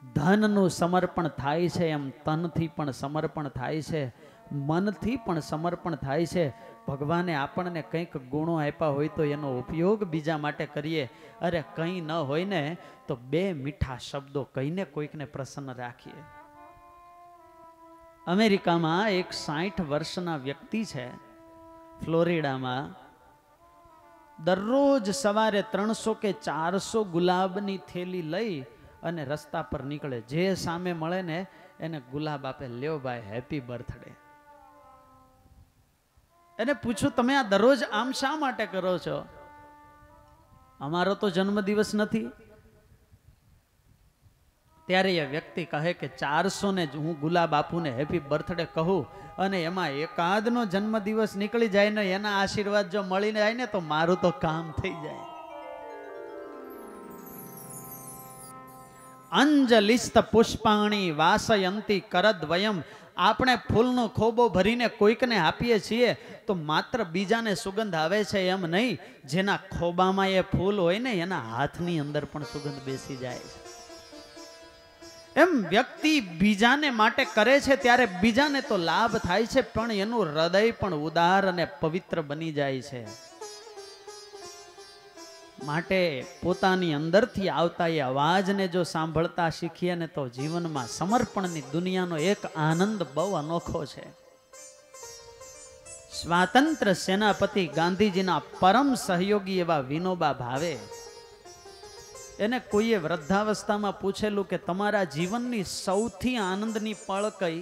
ધનનું સમર્પણ થાય છે એમ તનથી પણ સમર્પણ થાય છે, મનથી પણ સમર્પણ થાય છે. ભગવાને આપણને કંઈક ગુણો આપ્યા હોય તો એનો ઉપયોગ બીજા માટે કરીએ. અરે કંઈ ન હોય ને તો બે મીઠા શબ્દો કહીને કોઈકને પ્રસન્ન રાખીએ. અમેરિકામાં એક 60 વર્ષના વ્યક્તિ છે, ફ્લોરિડામાં. દરરોજ સવારે 300 કે 400 ગુલાબની થેલી લઈ અને રસ્તા પર નીકળે. જે સામે મળે ને એને ગુલાબ આપે. લ્યો ભાઈ, હેપી બર્થડે. એને પૂછું, તમે આ દરરોજ આમ શા માટે કરો છો? અમારો તો જન્મદિવસ નથી. ત્યારે એ વ્યક્તિ કહે કે 400 ને હું ગુલાબ આપું ને હેપી બર્થડે કહું અને એમાં એકાદનો જન્મદિવસ નીકળી જાય ને એના આશીર્વાદ જો મળીને જાય ને તો મારું તો કામ થઈ જાય. અંજલિસ્ત પુષ્પાણી વાસયંતી કરદ્વયમ. આપણે ફૂલનો ખોબો ભરીને કોઈકને આપીએ છીએ તો માત્ર બીજાને સુગંધ આવે છે એમ નહીં, જેના ખોબામાં એ ફૂલ હોય ને એના હાથની અંદર પણ સુગંધ બેસી જાય છે. એમ વ્યક્તિ બીજાને માટે કરે છે ત્યારે બીજાને તો લાભ થાય છે, પણ એનું હૃદય પણ ઉદાર અને પવિત્ર બની જાય છે. માટે પોતાની અંદરથી આવતા એ અવાજને જો સાંભળતા શીખીએ ને તો જીવનમાં સમર્પણની દુનિયાનો એક આનંદ બહુ અનોખો છે. સ્વાતંત્ર્ય સેનાપતિ ગાંધીજીના પરમ સહયોગી એવા વિનોબા ભાવે, એને કોઈએ વૃદ્ધાવસ્થામાં પૂછેલું કે તમારા જીવનની સૌથી આનંદની પળ કઈ?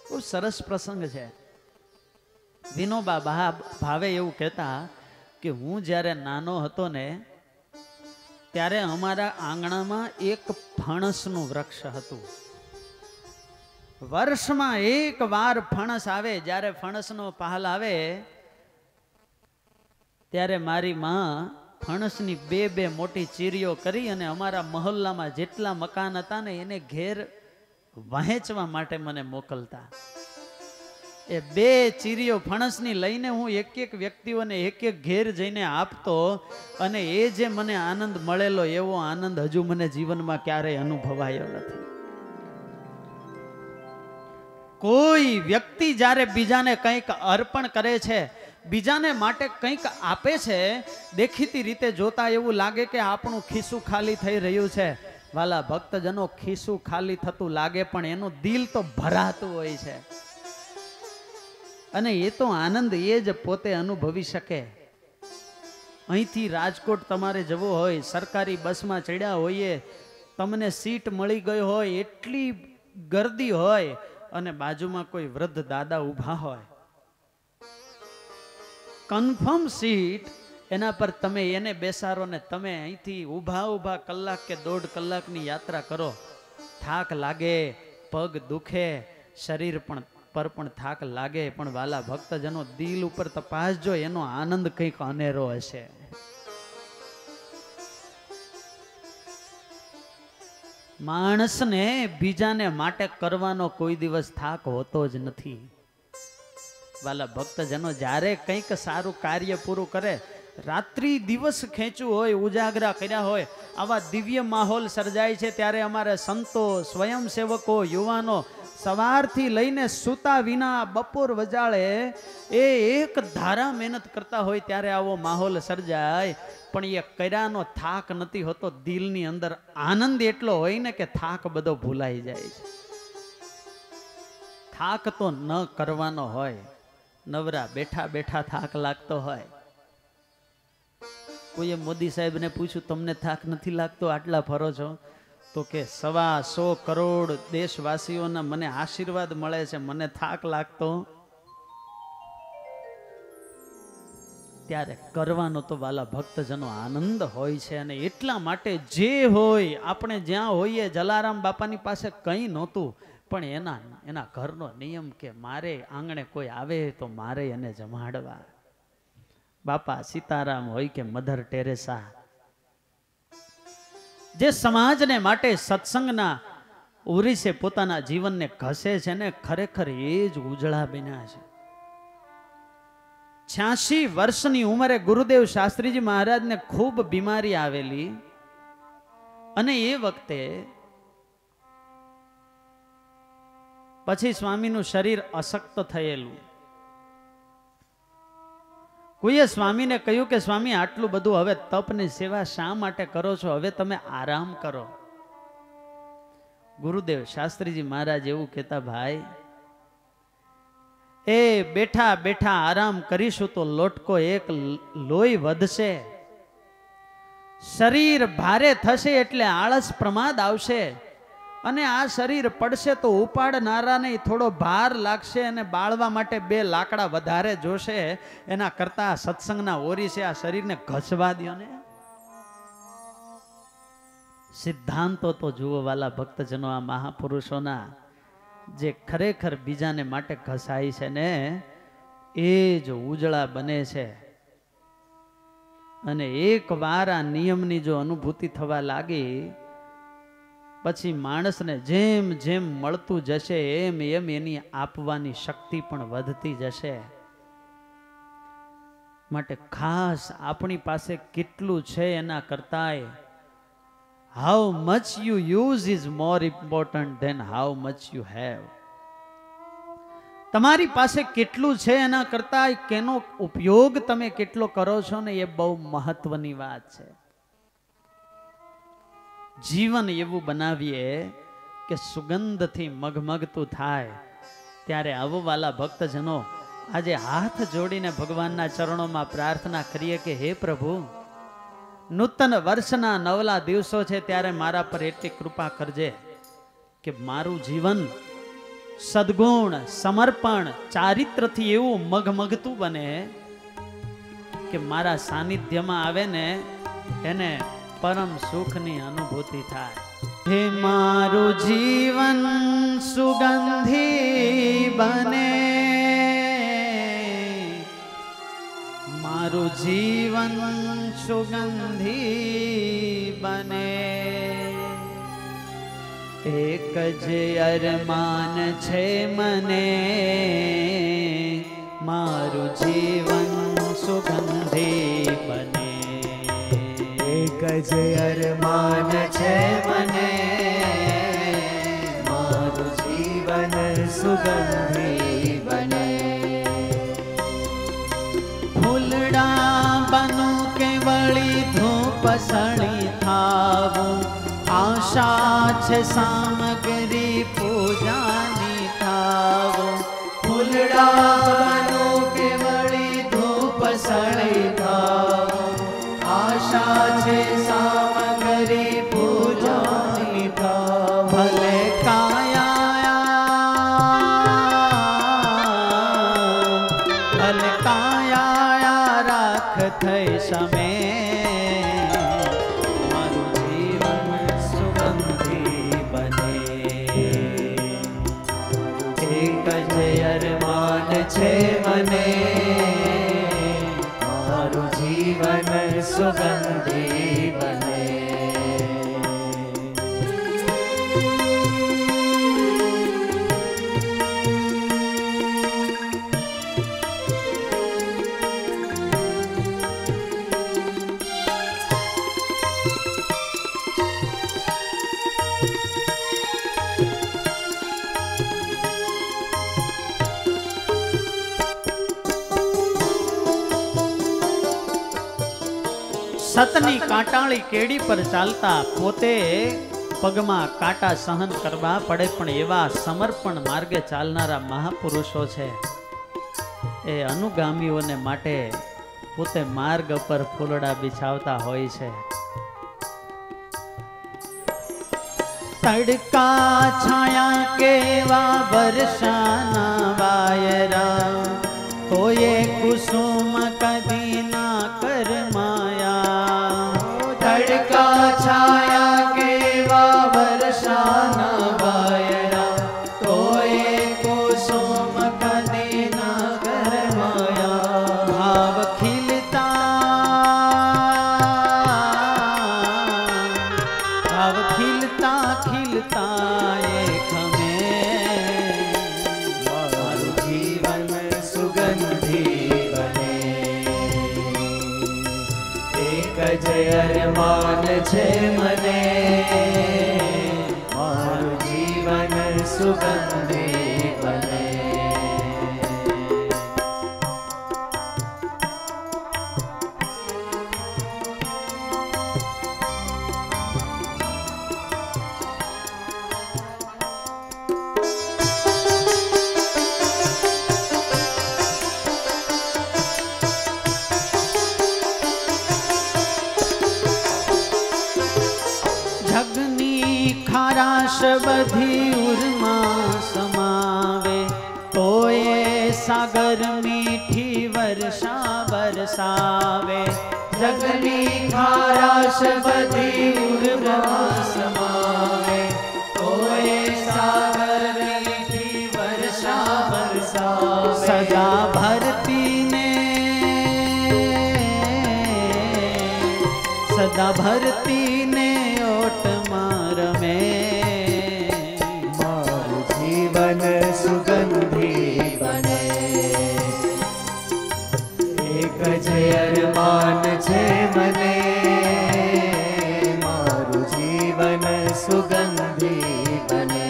બહુ સરસ પ્રસંગ છે. વિનોબા ભાવે એવું કહેતા કે હું જ્યારે નાનો હતો ને ત્યારે અમારા આંગણામાં એક ફણસનું વૃક્ષ હતું. વર્ષમાં એક વાર ફણસ આવે. જ્યારે ફણસનો પહાલ આવે ત્યારે મારી માં ફણસની બે મોટી ચીરીઓ કરી અને અમારા મહોલ્લામાં જેટલા મકાન હતા ને એને ઘેર વહેંચવા માટે મને મોકલતા. એ બે ચીરીઓ ફણસની લઈને હું એક એક વ્યક્તિઓને એક એક ઘેર જઈને આપતો અને એ જે મને આનંદ મળેલો એવો આનંદ હજુ મને જીવનમાં ક્યારેય અનુભવાયો નથી. કોઈ વ્યક્તિ જ્યારે બીજાને કંઈક અર્પણ કરે છે, બીજાને માટે કંઈક આપે છે, દેખીતી રીતે જોતા એવું લાગે કે આપણું ખિસ્સું ખાલી થઈ રહ્યું છે. વાલા ભક્તજનો, ખિસ્સું ખાલી થતું લાગે પણ એનું દિલ તો ભરાતું હોય છે. અને એ તો આનંદ એ જ પોતે અનુભવી શકે. અહીંથી રાજકોટ તમારે જવું હોય, સરકારી બસમાં ચડ્યા હોઈએ, તમને સીટ મળી ગઈ હોય, એટલી ગર્દી હોય અને બાજુમાં કોઈ વૃદ્ધ દાદા ઊભા હોય, કન્ફર્મ સીટ, એના પર તમે એને બેસારો ને તમે અહીંથી ઊભા કલાક કે 1.5 કલાકની યાત્રા કરો. થાક લાગે, પગ દુખે, શરીર પર પણ થાક લાગે, પણ વાલા ભક્તજનો દિલ ઉપર તપાસજો, એનો આનંદ કંઈક અનેરો હશે. માણસને બીજાને માટે કરવાનો કોઈ દિવસ થાક હોતો જ નથી. વાલા ભક્તજનો, જ્યારે કંઈક સારું કાર્ય પૂરું કરે, રાત્રિ દિવસ ખેંચવું હોય, ઉજાગરા કર્યા હોય, આવા દિવ્ય માહોલ સર્જાય છે ત્યારે અમારે સંતો, સ્વયંસેવકો, યુવાનો સવારથી લઈને સૂતા વિના બપોર વજાળે એ એક ધારા મહેનત કરતા હોય ત્યારે આવો માહોલ સર્જાય. પણ એ કર્યાનો થાક નથી હોતો. દિલની અંદર આનંદ એટલો હોય ને કે થાક બધો ભૂલાઈ જાય છે. થાક તો ન કરવાનો હોય, નવરા બેઠા થાક લાગતો હોય. કોઈએ મોદી સાહેબને પૂછ્યું, તમને થાક નથી લાગતો, આટલા ફરો છો? તો કે 125 કરોડ દેશવાસીઓના મને આશીર્વાદ મળે છે, મને થાક લાગતો? ત્યારે કરવાનો તો વાલા ભક્તજનો આનંદ હોય છે. અને એટલા માટે જે હોય, આપણે જ્યાં હોઈએ, જલારામ બાપાની પાસે કંઈ નહોતું, પણ એના ઘરનો નિયમ કે મારે આંગણે કોઈ આવે તો મારે એને જમાડવા. બાપા સીતારામ હોય કે મધર ટેરેસા, જે સમાજને માટે સત્સંગના ઓરીસે પોતાના જીવનને ઘસે છે ને, ખરેખર એ જ ઉજળા બન્યા છે. 86 વર્ષની ઉંમરે ગુરુદેવ શાસ્ત્રીજી મહારાજને ખૂબ બીમારી આવેલી અને એ વખતે પછી સ્વામીનું શરીર અશક્ત થયેલું. કોઈએ સ્વામીને કહ્યું કે સ્વામી આટલું બધું હવે તપની સેવા શા માટે કરો છો, હવે તમે આરામ કરો. ગુરુદેવ શાસ્ત્રીજી મહારાજ એવું કહેતા, ભાઈ એ બેઠા બેઠા આરામ કરીશું તો લોટકો એક લોહી વધશે, શરીર ભારે થશે એટલે આળસ પ્રમાદ આવશે અને આ શરીર પડશે તો ઉપાડનારાને થોડો ભાર લાગશે અને બાળવા માટે 2 લાકડા વધારે જોશે. એના કરતા સત્સંગના ઓરી છે, આ શરીરને ઘસવા દો ને. સિદ્ધાંતો તો જુઓ વાલા ભક્તજનો, આ મહાપુરુષોના જે ખરેખર બીજાને માટે ઘસાય છે ને એ જ ઉજળા બને છે. અને એક વાર આ નિયમની જો અનુભૂતિ થવા લાગી પછી માણસને જેમ જેમ મળતું જશે એમ એમ એની આપવાની શક્તિ પણ વધતી જશે. માટે ખાસ આપણી પાસે કેટલું છે એના કરતાંય how much you use is more important than how much you have. તમારી પાસે કેટલું છે એના કરતા કેનો ઉપયોગ તમે કેટલો કરો છો ને એ બહુ મહત્વની વાત છે. જીવન એવું બનાવીએ કે સુગંધથી મગમગતું થાય. ત્યારે આવો વાલા ભક્તજનો, આજે હાથ જોડીને ભગવાનના ચરણોમાં પ્રાર્થના કરીએ કે હે પ્રભુ, નૂતન વર્ષના નવલા દિવસો છે ત્યારે મારા પર એટલી કૃપા કરજે કે મારું જીવન સદગુણ, સમર્પણ, ચારિત્રથી એવું મગમગતું બને કે મારા સાનિધ્યમાં આવે ને એને પરમ સુખની અનુભૂતિ થાય. હે મારું જીવન સુગંધી બને, મારું જીવન સુગંધી બને. એક જ અરમાન છે મને, મારું જીવન સુગંધી બને. એક જ અરમાન છે મને, મારું જીવન સુગંધી બને. ફૂલડા બનું કે વળી ધૂપ સળી થાવું, આશા છે સામગ્રી પૂજાની થાવું. ફૂલડા બનું કે વળી ધૂપ સળી થાવું, આશા છે સામગ્રી પૂજાની થાવું. ભલે કાયા રાખ થઈ સમે, મારું જીવન સુગંધી બને. એક જ અરમાન છે મને, મારું જીવન સુગંધી બને. સતની કાંટાળી કેડી પર ચાલતા પોતે પગમાં કાંટા સહન કરવા પડે પણ એવા સમર્પણ માર્ગે ચાલનારા મહાપુરુષો છે એ અનુગામીઓને માટે પોતે માર્ગ પર ફૂલડા બિછાવતા હોય છે. તડકા છાયા કેવા વર્ષાના વાયરા, તોય કુસુમ કદી ના કરમાયા. તડકા છાયા કેવા વર્ષાના વાયરા, તોય કુસુમ કદી ના કરમાયા. ભાવ ખીલતા ખીલતા એક મેં, મારું જીવન સુગંધી બને. જ અરમાન છે મને, મારું જીવન સુગંધી બને. ખારાશ બધી ઉરમાં સમાવે, તોય સાગર મીઠી વર્ષા બરસાવે. જગની ખારાશ બધી ઉરમાં સમાવે, તોય સાગર મીઠી વર્ષા બરસાવે. સદા ભરતીને સદા ભરતીને ઓટમાં રમે, મારું જીવન સુગંધી બને. એક જ અરમાન છે મને, મારું જીવન સુગંધી બને.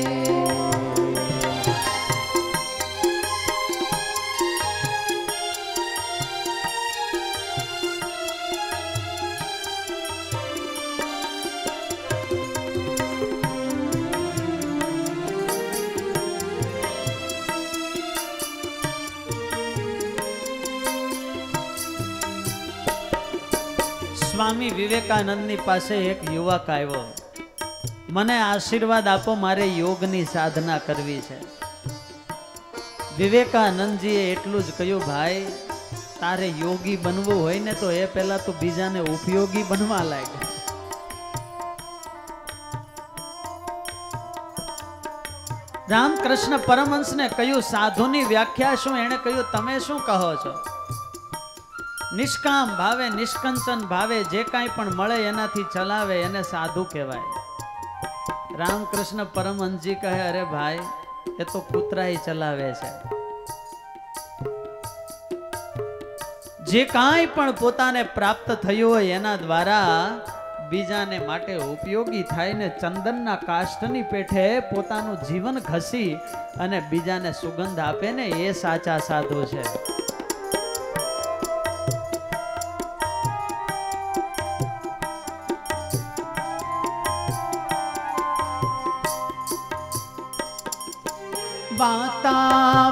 સ્વામી વિવેકાનંદની પાસે એક યુવક આવ્યો, મને આશીર્વાદ આપો, મારે યોગની સાધના કરવી છે. વિવેકાનંદજીએ એટલું જ કહ્યું, ભાઈ તારે યોગી બનવું હોય ને તો એ પહેલા તું બીજાને ઉપયોગી બનવા લાગ. રામકૃષ્ણ પરમહંસને કહ્યું સાધુની વ્યાખ્યા શું? એણે કહ્યું તમે શું કહો છો? નિષ્કામ ભાવે નિષ્કંચન ભાવે જે કાંઈ પણ મળે એનાથી ચલાવે એને સાધુ કહેવાય. રામકૃષ્ણ પરમહંસજી કહે, અરે ભાઈ એ તો કૂતરાઈ ચલાવે છે. જે કાંઈ પણ પોતાને પ્રાપ્ત થયું હોય એના દ્વારા બીજાને માટે ઉપયોગી થાય ને ચંદનના કાષ્ઠની પેઠે પોતાનું જીવન ઘસી અને બીજાને સુગંધ આપે ને એ સાચા સાધુ છે.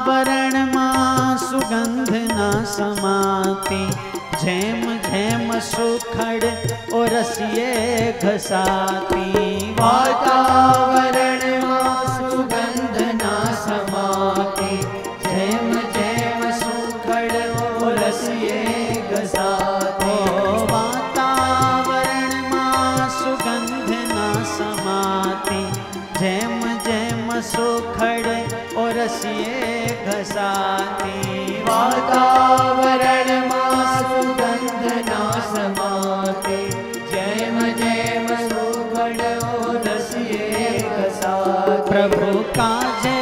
વાતાવરણમાં સુગંધ ના સમાતી, જેમ જેમ સુખડ ઓરસીએ ઘસાતી. વાતાવરણમાં સુગંધ ના સમાતી, જેમ જેમ સુખડ ઓરસીએ ઘસાતી. વાતાવરણમાં સુગંધ ના સમાતી, જેમ જેમ સુખડ ઓરસીએ ઘસાતી. વાતાવરણમાં સુગંધ ના સમાતી, જેમ જેમ સુગંધ ઓરસીએ ઘસાતી. પ્રભુ કાજે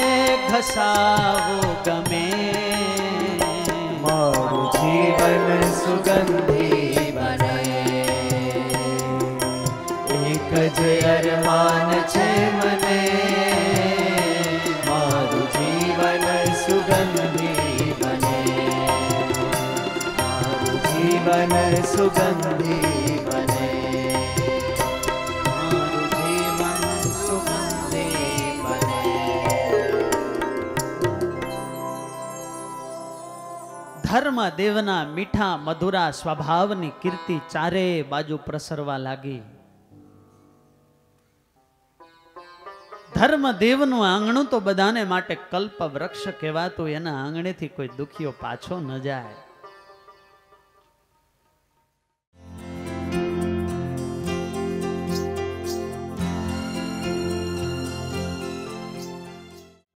ઘસાવો ગમે, મારું જીવન સુગંધી બને. એક જ અરમાન છે મને, મારું જીવન સુગંધી બને. મારું જીવન સુગંધી બને. મારું જીવન સુગંધી બને. ધર્મ દેવના મીઠા મધુરા સ્વભાવની કીર્તિ ચારે બાજુ પ્રસરવા લાગી. ધર્મદેવનું આંગણું તો બધાને માટે કલ્પ વૃક્ષ કહેવાતું, એના આંગણેથી કોઈ દુખીઓ પાછો ન જાય.